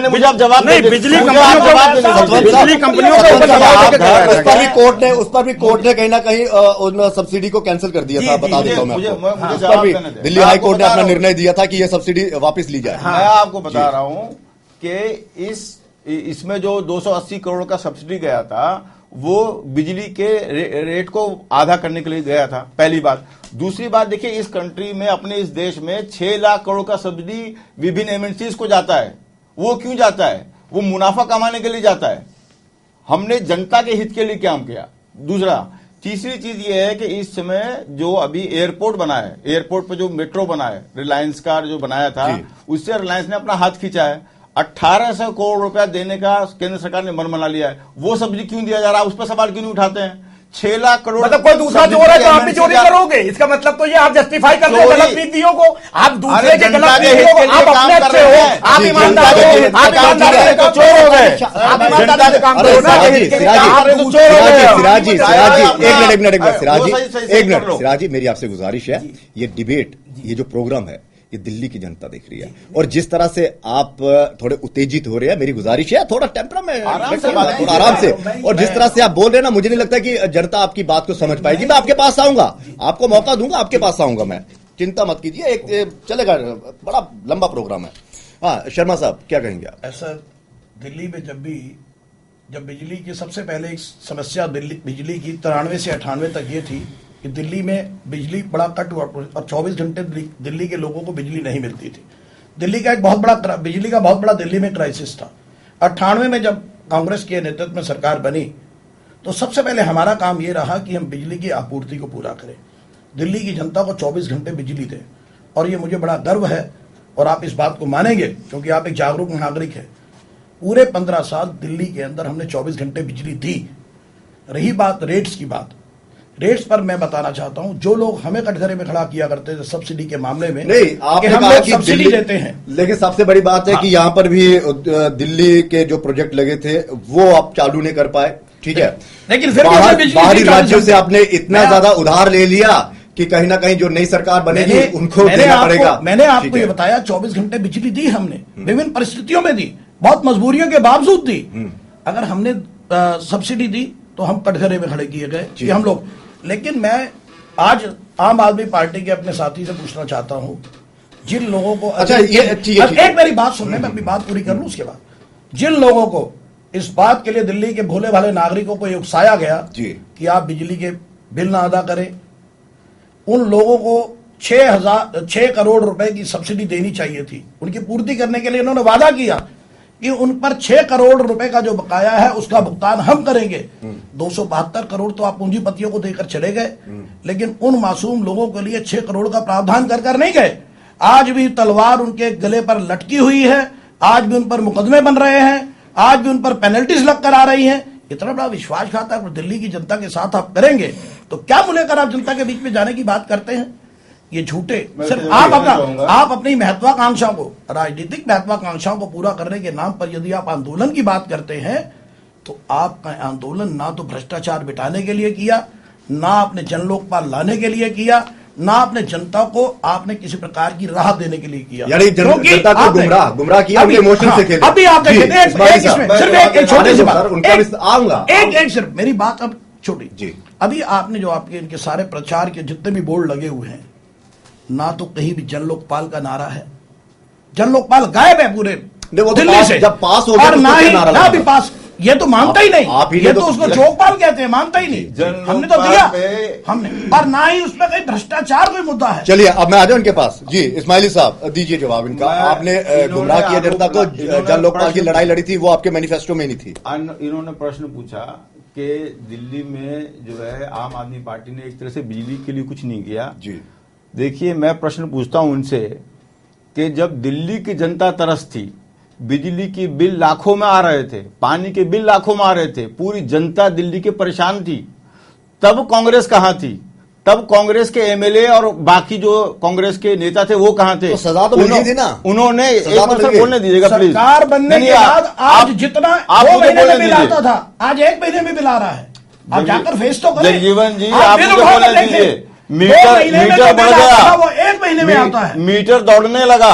मुझे आप जवाब नहीं, बिजली कंपनियों उस पर भी कोर्ट ने कहीं ना कहीं उन सब्सिडी को कैंसिल कर दिया था। बता देता हूं मैं, दिल्ली हाई कोर्ट ने अपना निर्णय दिया था कि यह सब्सिडी वापस ली जाए। मैं आपको बता रहा हूं कि इसमें जो 280 करोड़ का सब्सिडी गया था, वो बिजली के रेट को आधा करने के लिए गया था, पहली बात। दूसरी बात, देखिए, इस कंट्री में, अपने इस देश में 6 लाख करोड़ का सब्सिडी विभिन्न एमएनसीज को जाता है। वो क्यों जाता है? वो मुनाफा कमाने के लिए जाता है। हमने जनता के हित के लिए काम किया। दूसरा, तीसरी चीज ये है कि इस समय जो अभी एयरपोर्ट बना है, एयरपोर्ट पे जो मेट्रो बना है, रिलायंस का जो बनाया था, उससे रिलायंस ने अपना हाथ खींचा है। 1800 करोड़ रुपया देने का केंद्र सरकार ने मन बना लिया है। वो सब्सिडी क्यों दिया जा रहा है? उस पर सवाल क्यों नहीं उठाते हैं? 6 लाख करोड़ मतलब कोई दूसरा चोर है तो आप भी चोरी करोगे? इसका मतलब तो ये आप जस्टिफाई करते हैं गलत नीतियों को। आप दूसरे के गलत नीतियों को, आप अपने अच्छे हो, आप ईमानदार हो, आप ईमानदार हो तो चोर हो गए। आप ईमानदारी से काम करो ना, तो चोर हो गए। एक मिनट सिराजी, मेरी आपसे गुजारिश है, ये डिबेट, ये जो प्रोग्राम है, ये दिल्ली की जनता देख रही है, और जिस तरह से आप थोड़े उत्तेजित हो रहे हैं, मेरी गुजारिश है थोड़ा टेम्परामेंट आराम से, और जिस तरह से आप बोल रहे हैं ना, मुझे नहीं लगता कि जनता आपकी बात को समझ पाएगी। मैं आपके पास आऊंगा, आपको मौका दूंगा, आपके पास आऊंगा मैं, चिंता मत कीजिए, एक चलेगा, बड़ा लंबा प्रोग्राम है। हाँ शर्मा साहब क्या कहेंगे आप? ऐसा दिल्ली में जब बिजली की सबसे पहले एक समस्या बिजली की 93 से 98 तक ये थी कि दिल्ली में बिजली बड़ा कट हुआ और 24 घंटे दिल्ली के लोगों को बिजली नहीं मिलती थी। दिल्ली का बिजली का बहुत बड़ा दिल्ली में क्राइसिस था। 98 में जब कांग्रेस के नेतृत्व में सरकार बनी तो सबसे पहले हमारा काम ये रहा कि हम बिजली की आपूर्ति को पूरा करें, दिल्ली की जनता को 24 घंटे बिजली दें। और ये मुझे बड़ा गर्व है और आप इस बात को मानेंगे क्योंकि आप एक जागरूक नागरिक हैं। पूरे 15 साल दिल्ली के अंदर हमने 24 घंटे बिजली दी। रही बात रेट्स की बात, रेट्स पर मैं बताना चाहता हूं, जो लोग हमें कटघरे में खड़ा किया करते थे सब्सिडी के मामले में, नहीं आपने हम कहा लोग कि सब्सिडी देते हैं, लेकिन सबसे बड़ी बात है कि यहाँ पर भी दिल्ली के जो प्रोजेक्ट लगे थे वो आप चालू नहीं कर पाए, ठीक है, लेकिन फिर बाहरी राज्यों से आपने इतना ज्यादा उधार ले लिया कि कहीं ना कहीं जो नई सरकार बनेगी उनको देना पड़ेगा। मैंने आपको ये बताया 24 घंटे बिजली दी हमने, विभिन्न परिस्थितियों में दी, बहुत मजबूरियों के बावजूद दी। अगर हमने सब्सिडी दी तो हम कटघरे में खड़े किए गए कि हम लोग। लेकिन मैं आज आम आदमी पार्टी के अपने साथी से पूछना चाहता हूं, जिन लोगों को अच्छा ये एक मेरी बात सुनने में अपनी बात पूरी कर लूं, उसके बाद जिन लोगों को इस बात के लिए दिल्ली के भोले भाले नागरिकों को उकसाया गया कि आप बिजली के बिल ना अदा करें, उन लोगों को 6 करोड़ रुपए की सब्सिडी देनी चाहिए थी। उनकी पूर्ति करने के लिए उन्होंने वादा किया कि उन पर 6 करोड़ रुपए का जो बकाया है उसका भुगतान हम करेंगे। 272 करोड़ तो आप पूंजीपतियों को देकर चले गए, लेकिन उन मासूम लोगों के लिए 6 करोड़ का प्रावधान कर नहीं गए। आज भी तलवार उनके गले पर लटकी हुई है, आज भी उन पर मुकदमे बन रहे हैं, आज भी उन पर पेनल्टीज लग कर आ रही हैं। इतना बड़ा विश्वासघात दिल्ली की जनता के साथ आप करेंगे तो क्या मुझे आप जनता के बीच में जाने की बात करते हैं? ये झूठे सिर्फ आप अपनी महत्वाकांक्षाओं को, राजनीतिक महत्वाकांक्षाओं को पूरा करने के नाम पर यदि आप आंदोलन की बात करते हैं तो आपका आंदोलन ना तो भ्रष्टाचार मिटाने के लिए किया, ना आपने जनलोकपाल लाने के लिए किया, ना आपने जनता को आपने किसी प्रकार की राहत देने के लिए किया। यानी जनता को गुमराह किया, इमोशन से खेले। अभी आप सिर्फ एक छोटी सी बात आऊंगा, एक सिर्फ मेरी बात अब छोटी जी। अभी आपने जो आपके इनके सारे प्रचार के जितने भी बोर्ड लगे हुए हैं, ना तो कहीं भी जनलोकपाल का नारा है, जनलोकपाल गायब है पूरे दिल्ली से। जब पास हो गया ना भी पास, ये तो मानता ही नहीं, ये तो उसको चौकपाल कहते हैं, मानता ही नहीं। हमने तो दिया, हमने, और ना ही उसमें कहीं भ्रष्टाचार कोई मुद्दा है। चलिए अब मैं आ जाऊं इनके पास जी। इस्माइली साहब दीजिए जवाब इनका। आपने गुमराह किया जनता को, जन लोकपाल की लड़ाई लड़ी थी, वो आपके मैनिफेस्टो में नहीं थी। इन्होंने प्रश्न पूछा कि दिल्ली में जो है आम आदमी पार्टी ने एक तरह से बिजली के लिए कुछ नहीं किया जी। देखिए मैं प्रश्न पूछता हूं उनसे कि जब दिल्ली की जनता तरस थी, बिजली की बिल लाखों में आ रहे थे, पानी के बिल लाखों में आ रहे थे, पूरी जनता दिल्ली के परेशान थी, तब कांग्रेस कहां थी? तब कांग्रेस के एमएलए और बाकी जो कांग्रेस के नेता थे वो कहां थे? तो सजा तो मिली थी ना उन्होंने। एक बार बोलने दीजिएगा प्लीज। सरकार बनने के बाद आज जितना 2 महीने में बिल आता था, आज 1 महीने में बिल आ रहा है। आप जाकर फेस तो करें। जगजीवन जी आप मुझे बोलने दीजिए। मीटर बढ़ गया, वो 1 महीने में आता है। मीटर दौड़ने लगा,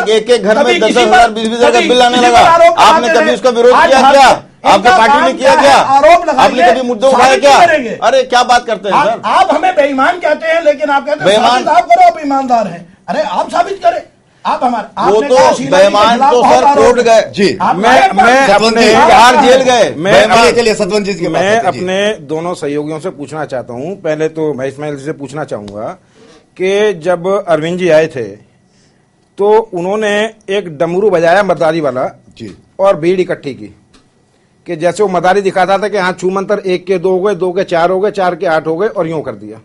एक घर में 10,000 20,000 का बिल आने लगा। आपने कभी उसका विरोध किया क्या? आपकी पार्टी ने किया क्या? आपने कभी मुद्दे उठाए क्या? अरे क्या बात करते हैं सर? आप हमें बेईमान कहते हैं, लेकिन आप कहते हैं बेईमान आप करो, आप ईमानदार हैं। अरे आप साबित करें। आप हमारे वो तो बेईमान तो सर कोर्ट गए जी। मैं अपने बिहार जेल गए। मैं अपने दोनों सहयोगियों से पूछना चाहता हूं। पहले तो मैं इस्माइल से पूछना चाहूंगा कि जब अरविंद जी आए थे तो उन्होंने एक डमरू बजाया मदारी वाला जी, और भीड़ इकट्ठी की कि जैसे वो मदारी दिखाता था कि हाँ छू मंतर 1 के 2 हो गए, 2 के 4 हो गए, 4 के 8 हो गए और यूं कर दिया।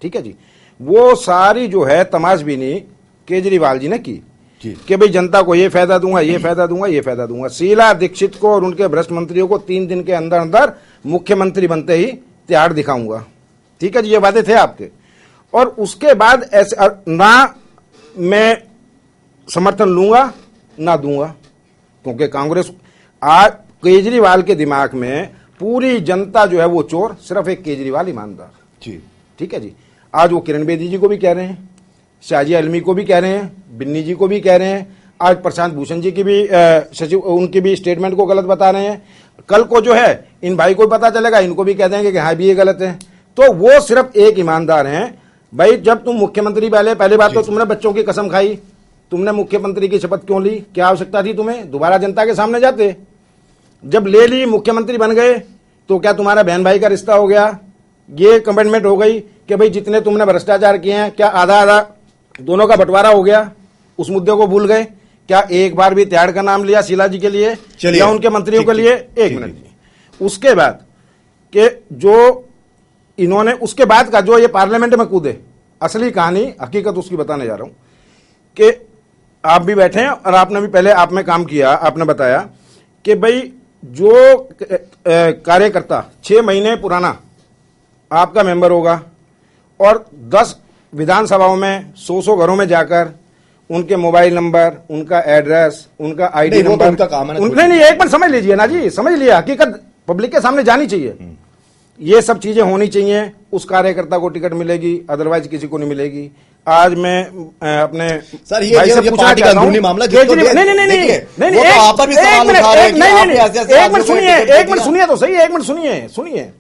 ठीक है जी, वो सारी जो है तमाशबीनी केजरीवाल जी ने की कि भाई जनता को ये फायदा दूंगा, ये फायदा दूंगा, ये फायदा दूंगा। शीला दीक्षित को और उनके भ्रष्ट मंत्रियों को 3 दिन के अंदर अंदर मुख्यमंत्री बनते ही तिहाड़ दिखाऊंगा। ठीक है जी, ये वादे थे आपके। और उसके बाद ऐसे ना मैं समर्थन लूंगा ना दूंगा, क्योंकि कांग्रेस आज केजरीवाल के दिमाग में पूरी जनता जो है वो चोर, सिर्फ एक केजरीवाल ईमानदार जी। ठीक है जी। आज वो किरण बेदी जी को भी कह रहे हैं, शाजिया आलमी को भी कह रहे हैं, बिन्नी जी को भी कह रहे हैं, आज प्रशांत भूषण जी की भी सचिव उनकी भी स्टेटमेंट को गलत बता रहे हैं। कल को जो है इन भाई को भी पता चलेगा, इनको भी कह देंगे कि हाँ भी ये गलत है। तो वो सिर्फ एक ईमानदार हैं। भाई जब तुम मुख्यमंत्री पहली बात तो तुमने बच्चों की कसम खाई, तुमने मुख्यमंत्री की शपथ क्यों ली? क्या आवश्यकता थी तुम्हें? दोबारा जनता के सामने जाते। जब ले ली, मुख्यमंत्री बन गए, तो क्या तुम्हारा बहन भाई का रिश्ता हो गया? ये कमिटमेंट हो गई कि भाई जितने तुमने भ्रष्टाचार किए हैं, क्या आधा आधा दोनों का बंटवारा हो गया? उस मुद्दे को भूल गए? क्या एक बार भी तिहाड़ का नाम लिया शीला जी के लिए या उनके मंत्रियों के लिए? एक मिनट। उसके बाद के जो इन्होंने उसके बाद का जो ये पार्लियामेंट में कूदे, असली कहानी हकीकत उसकी बताने जा रहा हूं कि आप भी बैठे हैं और आपने भी पहले आप में काम किया। आपने बताया कि भाई जो कार्यकर्ता 6 महीने पुराना आपका मेंबर होगा और 10 विधानसभाओं में 100 घरों में जाकर उनके मोबाइल नंबर, उनका एड्रेस, उनका आईडी नंबर, उनका काम है ना। नहीं एक मिनट समझ लीजिए ना जी, समझ लिया। हकीकत पब्लिक के सामने जानी चाहिए। ये सब चीजें होनी चाहिए, उस कार्यकर्ता को टिकट मिलेगी, अदरवाइज किसी को नहीं मिलेगी। आज मैं अपने सर ये पार्टी का अंदरूनी मामला नहीं सुनिए तो सही, एक मिनट सुनिए।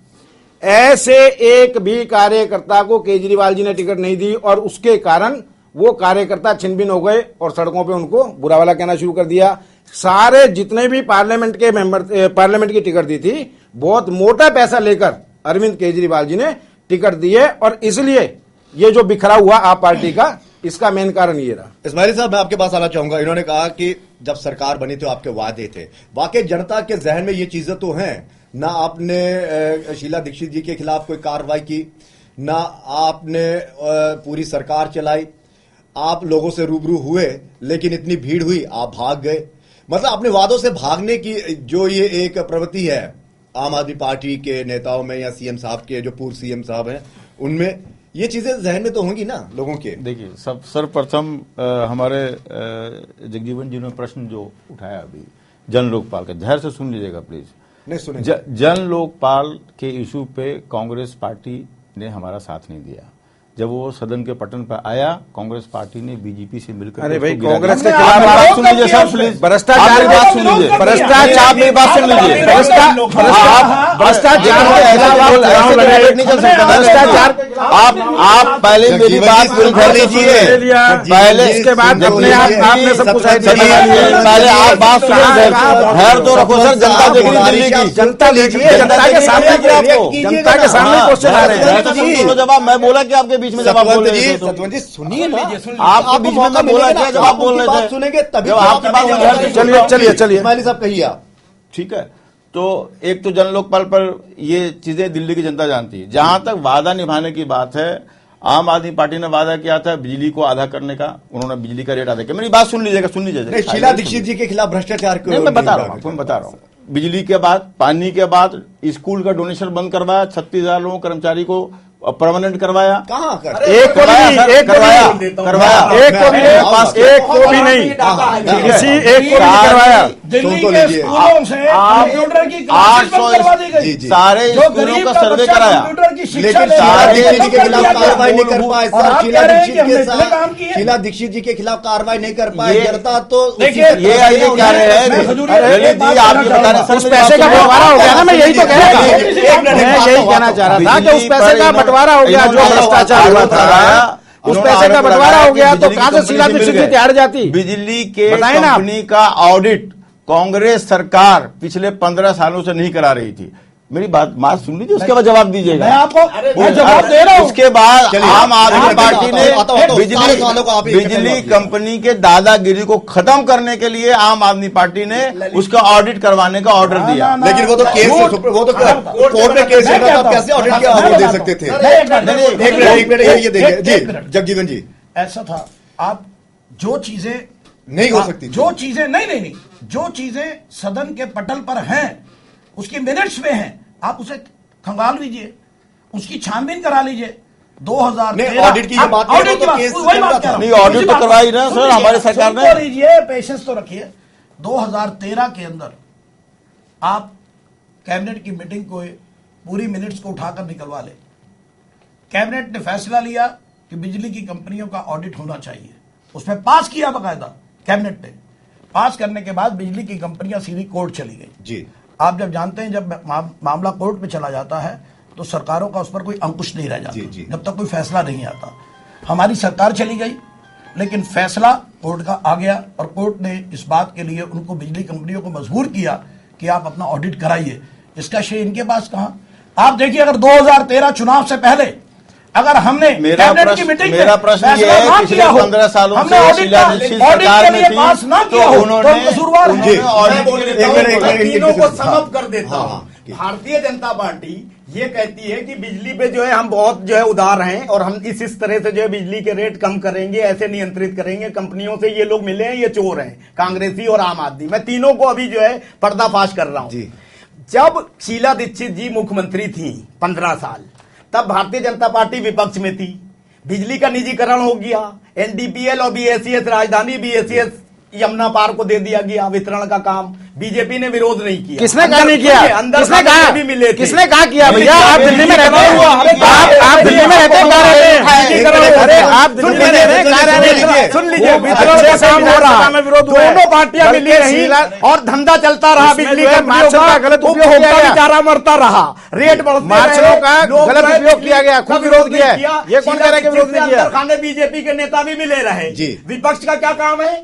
ऐसे एक भी कार्यकर्ता को केजरीवाल जी ने टिकट नहीं दी और उसके कारण वो कार्यकर्ता छिनभिन हो गए और सड़कों पे उनको बुरावाला कहना शुरू कर दिया। सारे जितने भी पार्लियामेंट के मेंबर पार्लियामेंट की टिकट दी थी, बहुत मोटा पैसा लेकर अरविंद केजरीवाल जी ने टिकट दिए और इसलिए ये जो बिखरा हुआ आप पार्टी का, इसका मेन कारण ये रहा। इस्माइली साहब, मैं आपके पास आना चाहूंगा। इन्होंने कहा कि जब सरकार बनी तो आपके वादे थे। वाकई जनता के जहन में ये चीजें तो हैं ना। आपने शीला दीक्षित जी के खिलाफ कोई कार्रवाई की ना, आपने पूरी सरकार चलाई, आप लोगों से रूबरू हुए, लेकिन इतनी भीड़ हुई आप भाग गए। मतलब अपने वादों से भागने की जो ये एक प्रवृत्ति है आम आदमी पार्टी के नेताओं में या सीएम साहब के, जो पूर्व सीएम साहब हैं, उनमें ये चीजें जहन में तो होंगी ना लोगों के। देखिए, सर्वप्रथम हमारे जगजीवन जी ने प्रश्न जो उठाया अभी जन लोकपाल का, ध्यान से सुन लीजिएगा प्लीज। नहीं सुनेंगे। जन लोकपाल के इशू पे कांग्रेस पार्टी ने हमारा साथ नहीं दिया। जब वो सदन के पटन पर आया, कांग्रेस पार्टी ने बीजेपी से मिलकर, अरे भाई कांग्रेस के खिलाफ बात सुन लीजिए सर प्लीज, भ्रष्टाचार की बात सुन लीजिए, भ्रष्टाचार की बात सुन लीजिए, भ्रष्टाचार आप पहले मेरी बात पूरी कर लीजिए। पहले इसके बाद अपने आपने सब कुछ पहले आप बात सुनिए, खैर तो रखो सर, जनता देख रही दिल्ली की, जनता लीजिए, जनता के सामने जनता के सामने क्वेश्चन आ रहे हैं। जवाब मैं बोला कि आपके बीच में जवाब बोल रहे थे, सतवंत जी सुनिए ना, आपके बीच में मैं बोला क्या जवाब बोल रहे थे, सुनेंगे तभी आपकी बात। चलिए इस्माइली साहब कहिए आप। ठीक है, तो एक तो जन लोकपाल पर ये चीजें दिल्ली की जनता जानती है। जहां तक वादा निभाने की बात है, आम आदमी पार्टी ने वादा किया था बिजली को आधा करने का, उन्होंने बिजली का रेट आधा किया। मेरी बात सुन लीजिएगा। शीला दीक्षित जी के खिलाफ भ्रष्टाचार मैं बता रहा हूँ। बिजली के बाद, पानी के बाद, स्कूल का डोनेशन बंद करवाया, 36,000 लोगों कर्मचारी को परमानेंट करवाया। कहाँ कर? एक को भी नहीं, एक को भी नहीं करवाया, किसी एक को भी नहीं करवाया। दिल्ली के स्कूलों से कंप्यूटर की क्लासेस बंद करवा दी गई। सारे स्कूलों का सर्वे कराया, लेकिन शीला दीक्षित जी के खिलाफ कार्रवाई नहीं कर पाए सर। शीला दीक्षित जी के खिलाफ कार्रवाई नहीं कर पाए जनता। तो ये क्या रहे हैं, उस पैसे का बंटवारा हो गया ना। मैं यही तो कह रहा था, मैं यही कहना चाह रहा था कि उस पैसे का बंटवारा हो गया, जो भ्रष्टाचार हुआ था उस पैसे का बंटवारा हो गया, तो कहां से शीला दीक्षित जी तिहाड़ जाती? बिजली के कंपनी का ऑडिट कांग्रेस सरकार पिछले 15 सालों से नहीं करा रही थी। मेरी बात सुन लीजिए, उसके बाद जवाब दीजिएगा। मैं आपको मैं जवाब दे रहा हूं। उसके बाद आम आदमी पार्टी ने बिजली बिजली कंपनी के दादागिरी को खत्म करने के लिए आम आदमी पार्टी ने उसका ऑडिट करवाने का ऑर्डर दिया। लेकिन वो तो केस, वो तो कोर्ट में केस चल रहा था, कैसे ऑडिट किया ऑर्डर दे सकते थे? एक मिनट ये देखिए जी जगजीवन जी, ऐसा था, आप जो चीजें नहीं हो सकती, जो चीजें नहीं, जो चीजें सदन के पटल पर हैं, उसकी मिनट्स में हैं, आप उसे खंगाल लीजिए, उसकी छानबीन करा लीजिए। 2013 ऑडिट की बात ऑडिट की बात वही बात कर रहा हूं। नहीं, ऑडिट तो करवाई रहे सर हमारे सरकार ने। लीजिए, पेशेंस तो रखिए। 2013 के अंदर आप कैबिनेट की मीटिंग को पूरी मिनट्स को उठाकर निकलवा ले। कैबिनेट ने फैसला लिया कि बिजली की कंपनियों का ऑडिट होना चाहिए, उसमें पास किया बकायदा कैबिनेट ने। पास करने के बाद बिजली की कंपनियां सीधी कोर्ट चली गई जी। आप जब जानते हैं, जब मामला कोर्ट में चला जाता है तो सरकारों का उस पर कोई अंकुश नहीं रह जाता जब तक कोई फैसला नहीं आता। हमारी सरकार चली गई, लेकिन फैसला कोर्ट का आ गया और कोर्ट ने इस बात के लिए उनको, बिजली कंपनियों को मजबूर किया कि आप अपना ऑडिट कराइए। इसका श्रेय इनके पास कहां? आप देखिए, अगर 2013 चुनाव से पहले अगर हमने कैबिनेट की मीटिंग मेरा प्रश्न ये है, पिछले 15 सालों से सरकार में थी तो उन्होंने कसूरवार तीनों को समअप कर देता हूं। भारतीय जनता पार्टी ये कहती है कि बिजली पे जो है हम बहुत जो है उदार हैं और हम इस तरह से जो है बिजली के रेट कम करेंगे, ऐसे नियंत्रित करेंगे, कंपनियों से ये लोग मिले हैं, ये चोर हैं, कांग्रेसी और आम आदमी। मैं तीनों को अभी जो है पर्दाफाश कर रहा हूं। जब शीला दीक्षित जी मुख्यमंत्री थी 15 साल, तब भारतीय जनता पार्टी विपक्ष में थी। बिजली का निजीकरण हो गया, एनडीपीएल और बीएसईएस राजधानी, बीएसईएस यमुना पार को दे दिया गया वितरण का काम। बीजेपी ने विरोध नहीं किया। किसने कहा नहीं किया? किसने कहा भी मिले? किसने कहा किया? भैया आप दिल्ली में रहते हैं, आप दिल्ली में रहते हैं, अरे आप दिल्ली में रहते हैं, सुन लीजिए, काम हो रहा है, दोनों पार्टियां मिली रही और धंधा चलता रहा। बिजली का गलत उपयोग बेचारा मरता रहा, रेट मार्शलों का गलत उपयोग किया गया, खूब विरोध किया। ये कौन कह रहा है कि विरोध नहीं किया? खाने बीजेपी के नेता भी मिले रहे। विपक्ष का क्या काम है?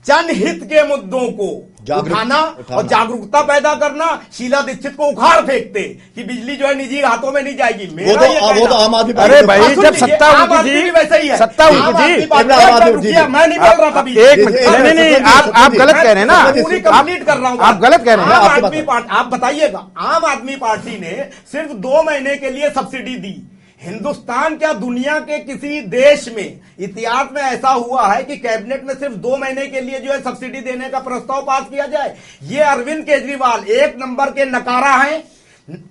जनहित के मुद्दों को उठाना और जागरूकता पैदा करना। शीला दीक्षित को उखाड़ फेंकते कि बिजली जो है निजी हाथों में नहीं जाएगी। वो तो आम आदमी, अरे भाई जब सत्ता उनकी थी, वैसे ही है, सत्ता उनकी थी। मैं नहीं बोल रहा था, एक मिनट, नहीं आप गलत कह रहे हैं ना, पूरी कंप्लीट कर रहा हूं। आप गलत कह रहे हैं। आम आदमी पार्टी, आप बताइएगा, आम आदमी पार्टी ने सिर्फ 2 महीने के लिए सब्सिडी दी। हिंदुस्तान क्या दुनिया के किसी देश में इतिहास में ऐसा हुआ है कि कैबिनेट में सिर्फ 2 महीने के लिए जो है सब्सिडी देने का प्रस्ताव पास किया जाए? ये अरविंद केजरीवाल एक नंबर के नकारा हैं।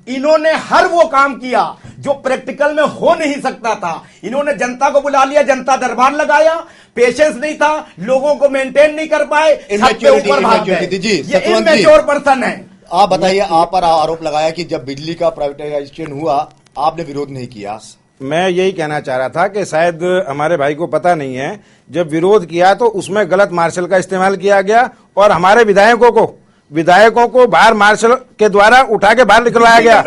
इन्होंने हर वो काम किया जो प्रैक्टिकल में हो नहीं सकता था। इन्होंने जनता को बुला लिया, जनता दरबार लगाया, पेशेंस नहीं था, लोगों को मेंटेन नहीं कर पाए, इमेच्योर पर्सन है। आप बताइए, आप पर आरोप लगाया कि जब बिजली का प्राइवेटाइजेशन हुआ आपने विरोध नहीं किया। मैं यही कहना चाह रहा था कि शायद हमारे भाई को पता नहीं है, जब विरोध किया तो उसमें गलत मार्शल का इस्तेमाल किया गया और हमारे विधायकों को बाहर मार्शल के द्वारा उठा के बाहर निकलवाया गया।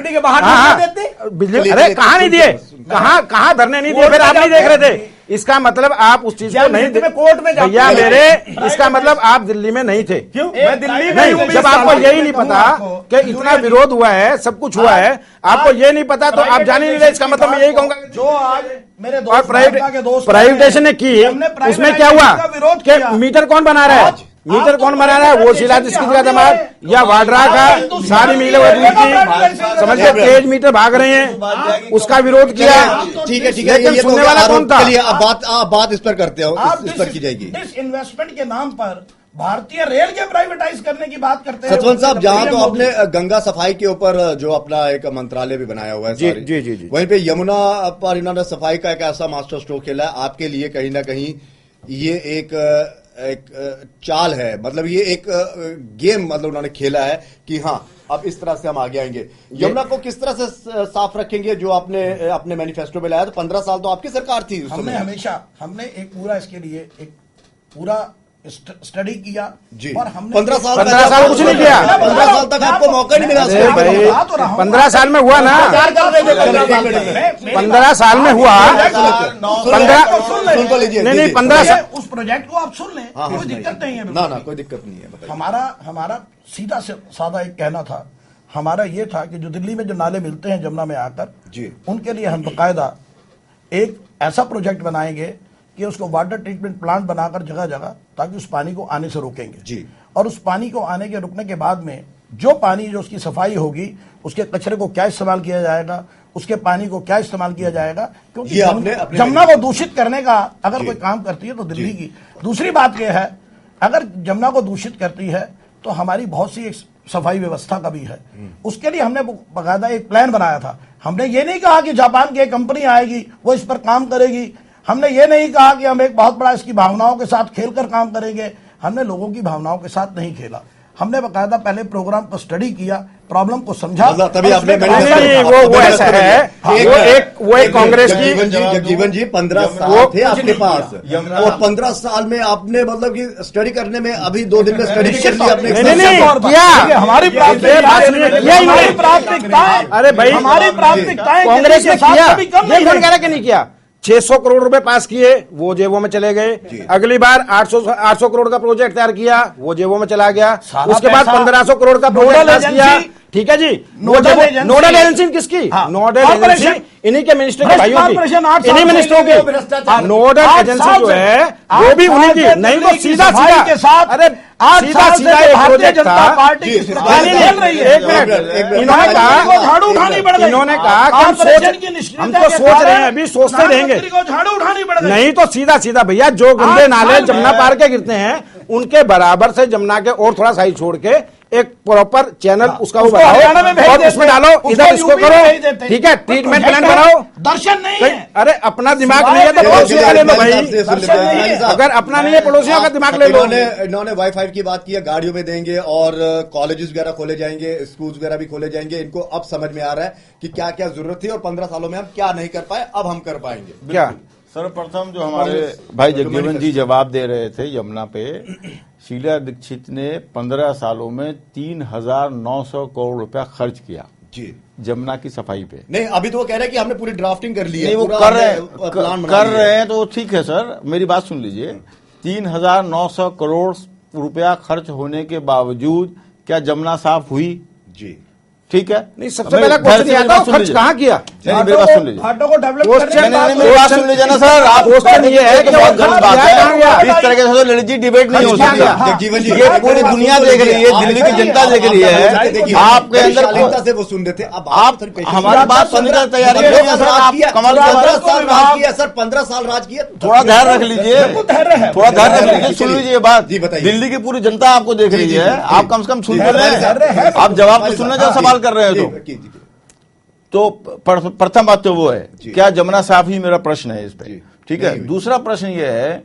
बिजली, अरे कहाँ नहीं दिए, कहाँ धरने नहीं दिए? फिर आप नहीं देख रहे थे? इसका मतलब आप उस चीज को नहीं, कोर्ट में भैया मेरे, इसका मतलब आप दिल्ली में नहीं थे। क्यों? मैं दिल्ली में नहीं, जब आपको यही नहीं पता कि इतना विरोध हुआ है, सब कुछ हुआ है, आपको ये नहीं पता तो आप जान ही नहीं रहे। इसका मतलब मैं यही कहूंगा, जो आज मेरे प्राइवेटाइजेशन ने की, उसमें क्या हुआ कि मीटर कौन बना रहा है? मीटर कौन बना रहा है? वो शीला दीक्षित का दिमाग या वाड्रा का? सारी मिले हुए समझते तेज मीटर भाग रहे हैं, उसका विरोध किया। ठीक है, ये सुनने वाला कौन था? चलिए अब बात इस पर करते हो, इस पर की जाएगी। इस इन्वेस्टमेंट के नाम पर भारतीय रेल के प्राइवेटाइज करने की बात करते हैं। सतवंत साहब, जहां तो आपने गंगा सफाई के ऊपर जो अपना एक मंत्रालय भी बनाया हुआ है, जी, वहीं पे यमुना पर इन्होंने सफाई का एक ऐसा मास्टर स्ट्रोक खेला है। आपके लिए कहीं ना कहीं ये एक चाल है, मतलब ये एक गेम मतलब उन्होंने खेला है कि हाँ अब इस तरह से हम आगे आएंगे। यमुना को किस तरह से साफ रखेंगे जो आपने अपने मैनिफेस्टो में लाया? तो 15 साल तो आपकी सरकार थी उस समय। हमने एक पूरा इसके लिए एक पूरा स्टडी किया जी। और हमने 15 साल कुछ नहीं किया। 15 साल तक आपको मौका नहीं मिला। 15 साल में हुआ ना, 15 साल में हुआ, 15 लीजिए, नहीं 15 साल उस प्रोजेक्ट को आप सुन लें, कोई दिक्कत नहीं है। ना कोई दिक्कत नहीं है। हमारा सीधा से सादा एक कहना था हमारा ये था कि जो दिल्ली में जो नाले मिलते हैं जमुना में आकर जी, उनके लिए हम बाकायदा एक ऐसा प्रोजेक्ट बनाएंगे कि उसको वाटर ट्रीटमेंट प्लांट बनाकर जगह जगह, ताकि उस पानी को आने से रोकेंगे जी। और उस पानी को आने के रुकने के बाद में जो पानी, जो उसकी सफाई होगी, उसके कचरे को क्या इस्तेमाल किया जाएगा, उसके पानी को क्या इस्तेमाल किया जाएगा, क्योंकि जमुना को दूषित करने का अगर कोई काम करती है तो दिल्ली की। दूसरी बात यह है, अगर जमुना को दूषित करती है तो हमारी बहुत सी सफाई व्यवस्था का भी है। उसके लिए हमने बाकायदा एक प्लान बनाया था। हमने ये नहीं कहा कि जापान की एक कंपनी आएगी वो इस पर काम करेगी, हमने ये नहीं कहा कि हम एक बहुत बड़ा इसकी भावनाओं के साथ खेलकर काम करेंगे। हमने लोगों की भावनाओं के साथ नहीं खेला, हमने बाकायदा पहले प्रोग्राम को स्टडी किया, प्रॉब्लम को समझा, तभी आपने वो ऐसा है, वो एक कांग्रेस की जगजीवन जी 15 साल थे आपके पास, और 15 साल में आपने मतलब कि स्टडी करने में अभी 2 दिन में स्टडी कर लिया आपने। नहीं, हमारी प्राथमिकता, अरे भाई हमारी प्राथमिकता कांग्रेस ने किया, ये कौन कह रहा कि नहीं किया। 600 करोड़ रुपए पास किए, वो जेबों में चले गए। अगली बार 800 करोड़ का प्रोजेक्ट तैयार किया, वो जेबों में चला गया। उसके बाद 1500 करोड़ का प्रोजेक्ट पास किया, ठीक है जी। नोडल एजेंसी किसकी? नोडल एजेंसी इन्हीं के मिनिस्टर के भाइयों की, इन्हीं मिनिस्टरों की नोडल एजेंसी जो है वो भी उन्हीं की। नहीं तो सीधा सीधा के साथ, अरे सीधा एक प्रोजेक्ट था। एक मिनट, इन्होंने कहा कि हम तो सोच रहे हैं, अभी सोचते रहेंगे, नहीं तो सीधा सीधा भैया जो गंदे नाले जमुना पार के गिरते हैं उनके बराबर से जमुना के और थोड़ा साइज छोड़ के एक प्रॉपर चैनल उसका वो बनाओ और उसमें डालो, इधर इसको करो, ठीक है, ट्रीटमेंट प्लान बनाओ। दर्शन नहीं है, अरे अपना दिमाग नहीं है तो पड़ोसियों का ले लो भाई, अगर अपना नहीं है पड़ोसियों का दिमाग ले लो। इन्होंने वाईफाई की बात की है, गाड़ियों में देंगे और कॉलेजेस वगैरह खोले जाएंगे, स्कूल वगैरह भी खोले जाएंगे। इनको अब समझ में आ रहा है कि क्या क्या जरूरत थी और 15 सालों में हम क्या नहीं कर पाए, अब हम कर पाएंगे। क्या सर्वप्रथम जो हमारे भाई जगजीवन जी जवाब दे रहे थे यमुना पे, शीला दीक्षित ने 15 सालों में 3,900 करोड़ रुपया खर्च किया जी जमुना की सफाई पे। नहीं, अभी तो वो कह रहे हैं कि हमने पूरी ड्राफ्टिंग कर ली है, नहीं वो कर रहे हैं तो ठीक है सर, मेरी बात सुन लीजिए। 3,900 करोड़ रुपया खर्च होने के बावजूद क्या जमुना साफ हुई? जी ठीक है। नहीं, सबसे पहला क्वेश्चन आता है खर्च कहाँ किया? मेरी बात सुन लीजिए, घाटों को डेवलप मेरी बात सुन लीजिए ना सर। आप क्वेश्चन ये है कि बहुत गलत बात है, इस तरह से ललित जी डिबेट नहीं हो सकती। ये पूरी दुनिया देख रही है, दिल्ली की जनता देख रही है, आपके अंदर से वो सुन रहे थे। अब आप हमारी बात सुनने की तैयारी कमल 15 साल राज किया सर, 15 साल राज किया। थोड़ा ध्यान रख लीजिए, थोड़ा ध्यान रख लीजिए, सुन लीजिए ये बात। जी बताइए। दिल्ली की पूरी जनता आपको देख रही है, आप कम से कम सुन रहे हैं, आप जवाब तो सुनने जब सवाल कर रहे हैं तो प्रथम बात तो वो है, क्या जमुना साफ ही मेरा प्रश्न है इस पे, ठीक है। दूसरा प्रश्न ये है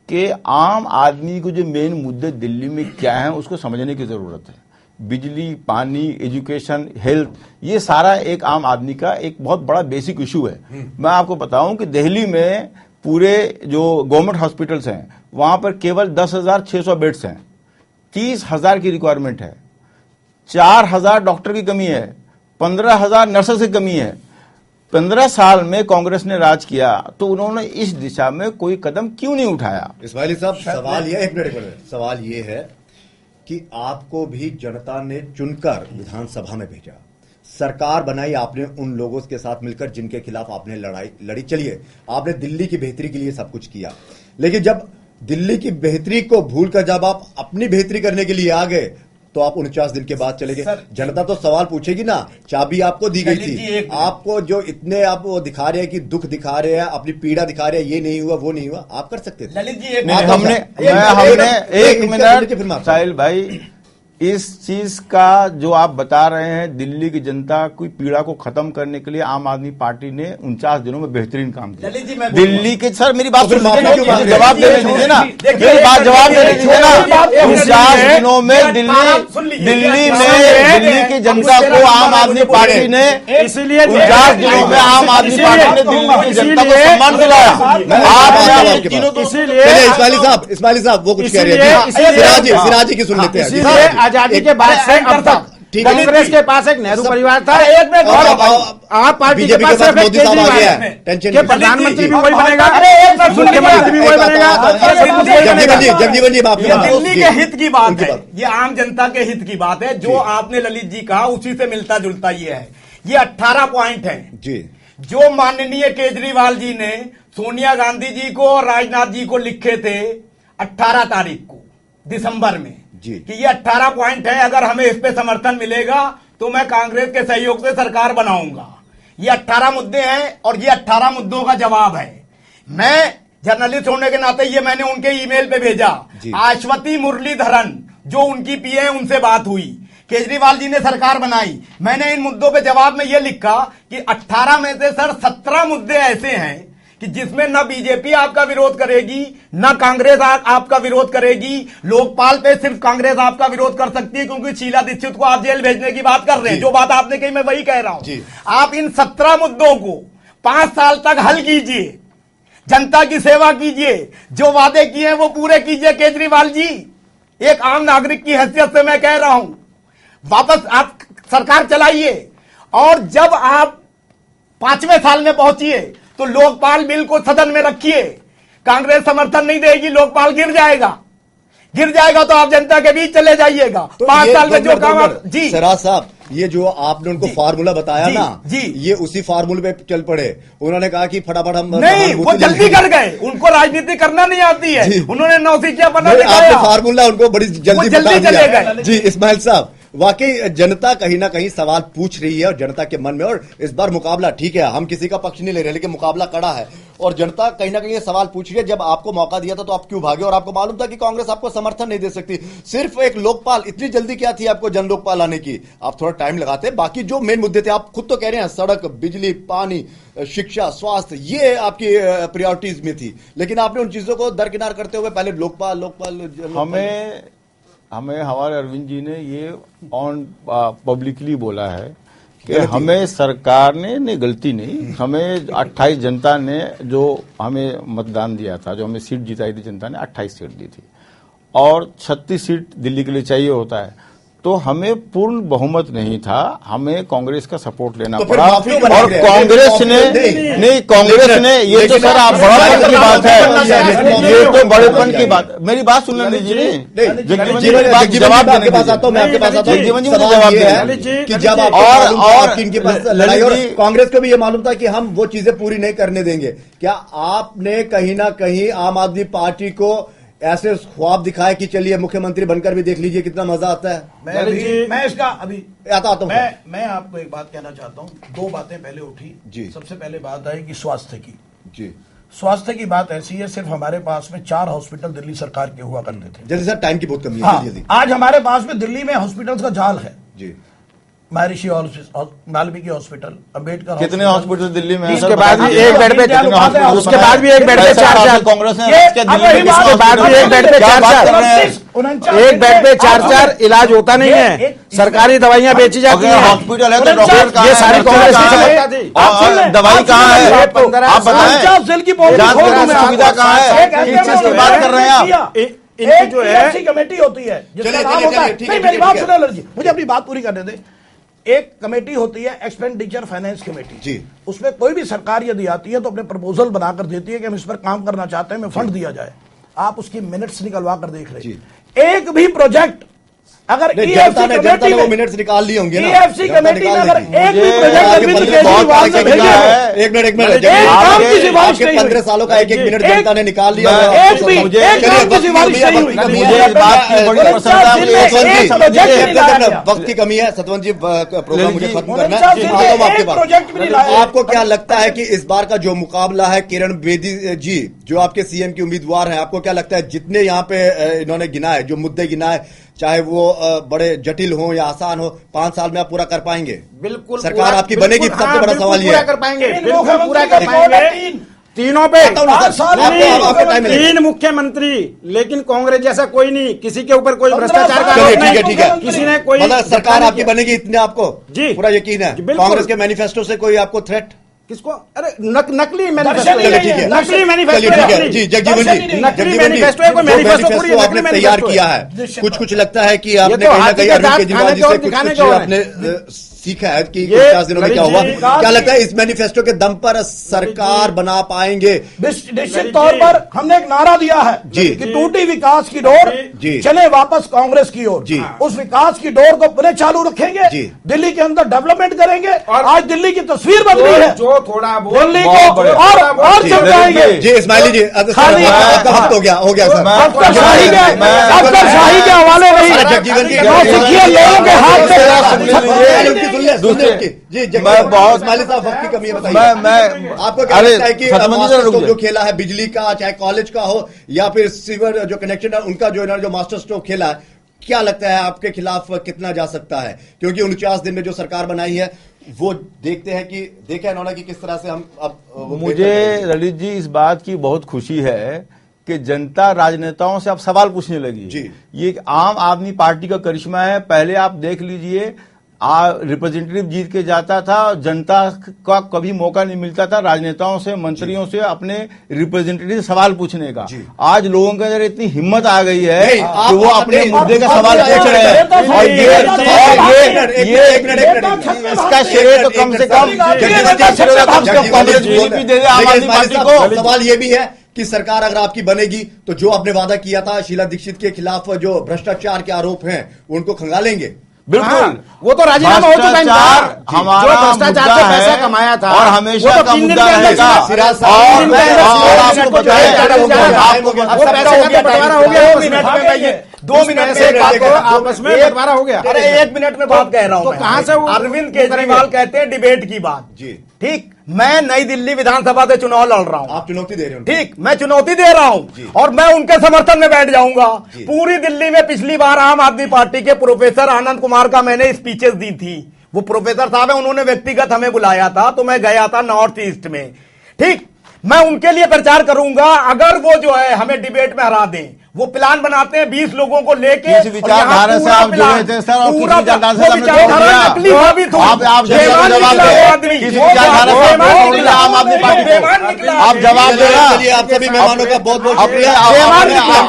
कि आम आदमी को जो मेन मुद्दे दिल्ली में क्या है उसको समझने की जरूरत है। बिजली, पानी, एजुकेशन, हेल्थ, ये सारा एक आम आदमी का एक बहुत बड़ा बेसिक इशू है। मैं आपको बताऊं कि दिल्ली में पूरे जो गवर्नमेंट हॉस्पिटल्स हैं वहां पर केवल 10,600 बेड्स हैं, 30,000 की रिक्वायरमेंट है, 4,000 डॉक्टर की कमी है, 15,000 नर्सेस की कमी है। 15 साल में कांग्रेस ने राज किया तो उन्होंने इस दिशा में कोई कदम क्यों नहीं उठाया? इस्माइली साहब, सवाल यह, एक मिनट, सवाल ये है कि आपको भी जनता ने चुनकर विधानसभा में भेजा, सरकार बनाई आपने उन लोगों के साथ मिलकर जिनके खिलाफ आपने लड़ाई लड़ी। चलिए, आपने दिल्ली की बेहतरी के लिए सब कुछ किया, लेकिन जब दिल्ली की बेहतरी को भूलकर जब आप अपनी बेहतरी करने के लिए आ गए तो आप 49 दिन के बाद चले गए। जनता तो सवाल पूछेगी ना, चाबी आपको दी गई थी, आपको जो इतने आप वो दिखा रहे हैं कि दुख दिखा रहे हैं, अपनी पीड़ा दिखा रहे हैं, ये नहीं हुआ वो नहीं हुआ, आप कर सकते थे। ललित जी हमने एक मिनट साहिल भाई, इस चीज का जो आप बता रहे हैं, दिल्ली की जनता की पीड़ा को खत्म करने के लिए आम आदमी पार्टी ने 49 दिनों में बेहतरीन काम किया। दिल्ली के सर मेरी बात सुन लीजिए, जवाब दे दीजिए ना, मेरी बात जवाब दे दीजिए ना। 49 दिनों में दिल्ली की जनता को आम आदमी पार्टी ने, इसलिए 49 दिनों में आम आदमी पार्टी ने दिल्ली की जनता को सम्मान दिलाया। इस्माइली साहब वो कुछ कह रहे हैं, सिराजी की सुन लेते हैं। आजादी के बाद से अब तक ठीक है। कांग्रेस के पास एक नेहरू परिवार था, एक मिनट, और अब आप पार्टी के बीजेपी पास सिर्फ एक मोदी साहब आ केजरीवाल गया है। है, टेंशन के नहीं। प्रधानमंत्री भी जी, वही बनेगा, अरे एक मिनट सुनिए, मुख्यमंत्री भी वही बनेगा, जगजीवन जी, जगजीवन जी, माफ ये कीजिए। दिल्ली जी, के हित की बात उनकी है, बात। ये आम जनता के हित की बात है। जो आपने ललित जी कहा उसी से मिलता जुलता ये है। ये 18 पॉइंट है जी, जो माननीय केजरीवाल जी ने सोनिया गांधी जी को और राजनाथ जी को लिखे थे 18 तारीख को दिसंबर में जी। कि ये 18 पॉइंट है, अगर हमें इस पे समर्थन मिलेगा तो मैं कांग्रेस के सहयोग से सरकार बनाऊंगा। ये 18 मुद्दे हैं और ये 18 मुद्दों का जवाब है। मैं जर्नलिस्ट होने के नाते ये मैंने उनके ईमेल पे भेजा। आश्वती मुरलीधरन जो उनकी पीए हैं उनसे बात हुई, केजरीवाल जी ने सरकार बनाई। मैंने इन मुद्दों पे जवाब में ये लिखा कि 18 में से सर 17 मुद्दे ऐसे हैं कि जिसमें न बीजेपी आपका विरोध करेगी, न कांग्रेस आपका विरोध करेगी। लोकपाल पे सिर्फ कांग्रेस आपका विरोध कर सकती है, क्योंकि शीला दीक्षित को आप जेल भेजने की बात कर रहे हैं। जो बात आपने कही मैं वही कह रहा हूं। आप इन 17 मुद्दों को 5 साल तक हल कीजिए, जनता की सेवा कीजिए, जो वादे किए हैं वो पूरे कीजिए। केजरीवाल जी, एक आम नागरिक की हैसियत से मैं कह रहा हूं, वापस आप सरकार चलाइए, और जब आप 5वें साल में पहुंचिए तो लोकपाल बिल को सदन में रखिए। कांग्रेस समर्थन नहीं देगी, लोकपाल गिर जाएगा तो आप जनता के बीच चले जाइएगा। तो 5 साल में जो काम आप जी सिराज साहब, ये जो आपने उनको फार्मूला बताया ना, ये उसी फार्मूले पे चल पड़े। उन्होंने कहा कि फटाफट हम नहीं, वो जल्दी कर गए, उनको राजनीति करना नहीं आती है। उन्होंने नौसिखिया बना दिखाया। आपने फार्मूला उनको बड़ी जल्दी बता दिया। जी इस्माइल साहब, वाकई जनता कहीं ना कहीं सवाल पूछ रही है और जनता के मन में, और इस बार मुकाबला, ठीक है हम किसी का पक्ष नहीं ले रहे, लेकिन मुकाबला कड़ा है और जनता कहीं ना कहीं ये सवाल पूछ रही है, जब आपको मौका दिया था तो आप क्यों भागे, और आपको मालूम था कि कांग्रेस आपको समर्थन नहीं दे सकती। सिर्फ एक लोकपाल, इतनी जल्दी क्या थी आपको जन लोकपाल आने की? आप थोड़ा टाइम लगाते। बाकी जो मेन मुद्दे थे, आप खुद तो कह रहे हैं सड़क, बिजली, पानी, शिक्षा, स्वास्थ्य, ये आपकी प्रायोरिटीज में थी, लेकिन आपने उन चीजों को दरकिनार करते हुए पहले लोकपाल हमें हमारे अरविंद जी ने ये ऑन पब्लिकली बोला है कि हमें सरकार ने गलती नहीं, हमें 28 जनता ने जो हमें मतदान दिया था, जो हमें सीट जिताई थी जनता ने, 28 सीट दी थी और 36 सीट दिल्ली के लिए चाहिए होता है, तो हमें पूर्ण बहुमत नहीं था, हमें कांग्रेस का सपोर्ट लेना पड़ा। और कांग्रेस ने नहीं, कांग्रेस ने, ये तो सर आप बड़ेपन की बात है, ये तो बड़ेपन की बात। मेरी बात सुन लीजिए, जगजीवन जी जवाब देने के पास आता हूँ, मैं आपके पास आता हूँ। जगजीवन जी मुझे जवाब दिया कि जब और इनके पास लड़ाई, और कांग्रेस को भी ये मालूम था कि हम वो चीजें पूरी नहीं करने देंगे। क्या आपने कहीं ना कहीं आम आदमी पार्टी को ऐसे ख्वाब दिखाए कि चलिए मुख्यमंत्री बनकर भी देख लीजिए कितना मजा आता है? मैं इसका अभी आता हूं। मैं आपको एक बात कहना चाहता हूं। 2 बातें पहले उठी जी। सबसे पहले बात आई कि स्वास्थ्य की जी। स्वास्थ्य की बात ऐसी है, सिर्फ हमारे पास में 4 हॉस्पिटल दिल्ली सरकार के हुआ करते थे। जल्दी सर, टाइम की बहुत कमी है। हाँ, आज हमारे पास में दिल्ली में हॉस्पिटल्स का जाल है जी। महर्षि वाल्मीकि हॉस्पिटल, अंबेडकर, कितने हॉस्पिटल दिल्ली में? उसके बाद भी एक बेड पे, उसके बाद भी एक बेड पे 4-4 कांग्रेस ने, उसके बाद भी एक बेड पे 4-4 एक बेड पे 4-4 इलाज होता नहीं है, सरकारी दवाइयां बेची जाती हैं। हॉस्पिटल है तो डॉक्टर कहाँ है? ये सारी कांग्रेस की समस्या थी। दवाई कहाँ है? आप बताएं, सुविधा कहाँ है? किस चीज की बात कर रहे हैं आप? एक जो है कमेटी होती है जिसका नाम होता है, नहीं मेरी बात सुनो लड़की, मुझे अपनी बात पूरी करने दे। एक कमेटी होती है एक्सपेंडिचर फाइनेंस कमेटी जी। उसमें कोई भी सरकार यदि आती है तो अपने प्रपोजल बनाकर देती है कि हम इस पर काम करना चाहते हैं, हमें फंड दिया जाए। आप उसकी मिनट्स निकलवा कर देख रहे, एक भी प्रोजेक्ट अगर जनता ने वो मिनट्स निकाल लिए होंगे ना, ईएफसी कमेटी में अगर एक भी प्रोजेक्ट अरविंद केजरीवाल ने भेजा है, एक मिनट आपके 15 सालों का एक मिनट जनता ने निकाल लिया। वक्त की कमी है सतवंत जी, प्रोग्राम मुझे खत्म करना है, आपके पास। आपको क्या लगता है कि इस बार का जो मुकाबला है, किरण बेदी जी जो आपके सीएम की उम्मीदवार हैं, आपको क्या लगता है जितने यहाँ पे इन्होंने गिना है, जो मुद्दे गिना है, चाहे वो बड़े जटिल हो या आसान हो, 5 साल में आप पूरा कर पाएंगे? बिल्कुल सरकार आपकी बनेगी, सबसे बड़ा सवाल ये है। कर पाएंगे, बिल्कुल पूरा कर पाएंगे। तीनों पे 3 मुख्यमंत्री, लेकिन कांग्रेस जैसा कोई नहीं, किसी के ऊपर कोई भ्रष्टाचार का आरोप नहीं, ठीक है, किसी ने कोई, मतलब सरकार आपकी बनेगी इतने आपको जी पूरा यकीन है? कांग्रेस के मैनिफेस्टो से कोई आपको थ्रेट? किसको? अरे नकली मैनिफेस्टो, चलिए ठीक है, नकली मैनिफेस्टो, चलिए ठीक है जी। जगजीवन जी, नकली मैनिफेस्टो है, कोई मैनिफेस्टो थोड़ी है, आपने नकली तैयार मैनिफेस्टो किया है। है, कुछ लगता है कि आपने तो कहीं ना हाथी कहीं के अरविंद दांत केजरीवाल जी खाने से के और कुछ दिखाने आपने सीखा है कि ये 50 दिनों में क्या हुआ? ललित जी, क्या लगता है इस मैनिफेस्टो के दम पर सरकार बना पाएंगे? निश्चित तौर पर हमने एक नारा दिया है जी कि टूटी विकास की डोर जी चले वापस कांग्रेस की ओर। जी उस विकास की डोर को पुनः चालू रखेंगे जी। दिल्ली के अंदर डेवलपमेंट करेंगे। और आज दिल्ली की तस्वीर बदली है, जो थोड़ा दिल्ली बहुत को बड़े- और जी, चमकाएंगे। जी इस्माइली जी, खाली आपका वक्त हो गया सर। अफसरशाही के हवाले नहीं, जगजीवन की नौसिखिए लोगों के हाथ में जी, मैं बहुत- इस्माइली साहब वक्त की कमी है, बताइए। मैं आपको क्या अरे, लगता है कि सतमंजी मास्टर रुक स्ट्रोक जाए। जो खेला है बिजली का, चाहे कॉलेज का हो या फिर सीवर जो कनेक्शन है उनका, जो इन्होंने जो मास्टर स्ट्रोक खेला है, क्या लगता है आपके खिलाफ कितना जा सकता है? क्योंकि 49 दिन में जो सरकार बनाई है वो देखते हैं कि देखा इन्होंने कि किस तरह से हम अब वो मुझे ललित जी इस बात की बहुत खुशी है कि जनता राजनेताओं से अब सवाल पूछने लगी जी। ये एक आम आदमी पार्टी का करिश्मा है। पहले आप देख लीजिए, रिप्रेजेंटेटिव जीत के जाता था, जनता का कभी मौका नहीं मिलता था राजनेताओं से, मंत्रियों से अपने रिप्रेजेंटेटिव से सवाल पूछने का। आज लोगों के अंदर इतनी हिम्मत आ गई है कि वो अपने मुद्दे का सवाल पूछ रहे हैं। और ये इसका श्रेय तो कम से कम कांग्रेस बीजेपी दे दे आम आदमी पार्टी को। सवाल ये भी है कि सरकार अगर आपकी बनेगी तो जो आपने वादा किया था शीला दीक्षित के खिलाफ जो भ्रष्टाचार के आरोप हैं उनको खंगालेंगे? बिल्कुल, वो तो राजीनामा हो चुका है इनका। हमारा जो भ्रष्टाचार से पैसा कमाया था और हमेशा वो तो का 3 दिन मुद्दा के अंदर रहेगा। सिराज साहब, और तीन दिन के अंदर आपको बताया आपको पैसे का बंटवारा हो गया 2 मिनट में भाई, 2 मिनट से बात को आपस में बंटवारा हो गया। अरे 1 मिनट में बात कह रहा हूं तो मैं। कहां से वो अरविंद केजरीवाल कहते हैं डिबेट की बात। जी, ठीक, मैं नई दिल्ली विधानसभा से चुनाव लड़ रहा हूं। आप चुनौती दे रहे हो उनको। ठीक, मैं चुनौती दे रहा हूं और मैं उनके समर्थन में बैठ जाऊंगा। जी। पूरी दिल्ली में पिछली बार आम आदमी पार्टी के प्रोफेसर आनंद कुमार का मैंने स्पीचेस दी थी। वो प्रोफेसर साहब है, उन्होंने व्यक्तिगत हमें बुलाया था तो मैं गया था नॉर्थ ईस्ट में। ठीक, मैं उनके लिए प्रचार करूंगा। अगर वो जो है हमें डिबेट में हरा दें, वो प्लान बनाते हैं 20 लोगों को लेके, किस विचारधारा से आप जुड़े थे सर, और किस विचारधारा से हमने विचारधारा नकली साबित हुई। आप बेईमान जवाब निकला दें। वो आदमी। किस विचारधारा से आप बेईमान जुड़े निकला। आम आदमी पार्टी को? बेईमान निकला। आप जवाब देना। चलिए, आप सभी मेहमानों का बहुत बहुत शुक्रिया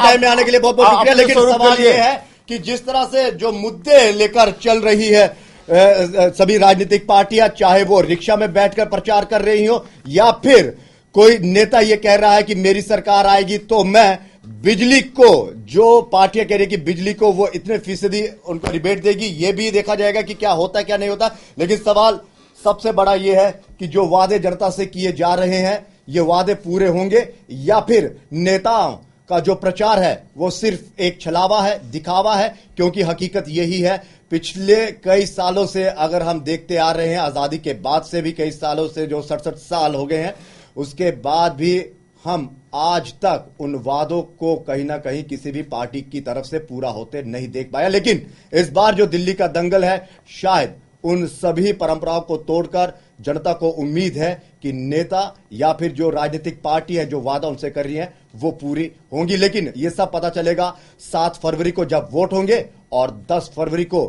टाइम में आने के लिए, बहुत बहुत शुक्रिया। लेकिन सवाल ये है कि जिस तरह से जो मुद्दे लेकर चल रही है सभी राजनीतिक पार्टियां, चाहे वो रिक्शा में बैठकर प्रचार कर रही हो या फिर कोई नेता ये कह रहा है कि मेरी सरकार आएगी तो मैं बिजली को, जो पार्टियां कह रही है कि बिजली को वो इतने फीसदी उनको रिबेट देगी, ये भी देखा जाएगा कि क्या होता है क्या नहीं होता। लेकिन सवाल सबसे बड़ा ये है कि जो वादे जनता से किए जा रहे हैं ये वादे पूरे होंगे या फिर नेताओं का जो प्रचार है वो सिर्फ एक छलावा है, दिखावा है। क्योंकि हकीकत यही है, पिछले कई सालों से अगर हम देखते आ रहे हैं, आजादी के बाद से भी कई सालों से, जो 67 साल हो गए हैं, उसके बाद भी हम आज तक उन वादों को कहीं ना कहीं किसी भी पार्टी की तरफ से पूरा होते नहीं देख पाया। लेकिन इस बार जो दिल्ली का दंगल है, शायद उन सभी परंपराओं को तोड़कर जनता को उम्मीद है कि नेता या फिर जो राजनीतिक पार्टी है जो वादा उनसे कर रही है वो पूरी होंगी। लेकिन यह सब पता चलेगा 7 फरवरी को जब वोट होंगे और 10 फरवरी को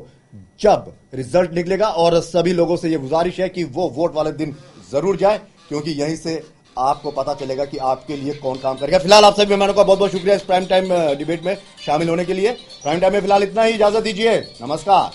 जब रिजल्ट निकलेगा। और सभी लोगों से यह गुजारिश है कि वो वोट वाले दिन जरूर जाए, क्योंकि यहीं से आपको पता चलेगा कि आपके लिए कौन काम करेगा। फिलहाल आप सभी मेहमानों का बहुत बहुत शुक्रिया इस प्राइम टाइम डिबेट में शामिल होने के लिए। प्राइम टाइम में फिलहाल इतना ही, इजाजत दीजिए, नमस्कार।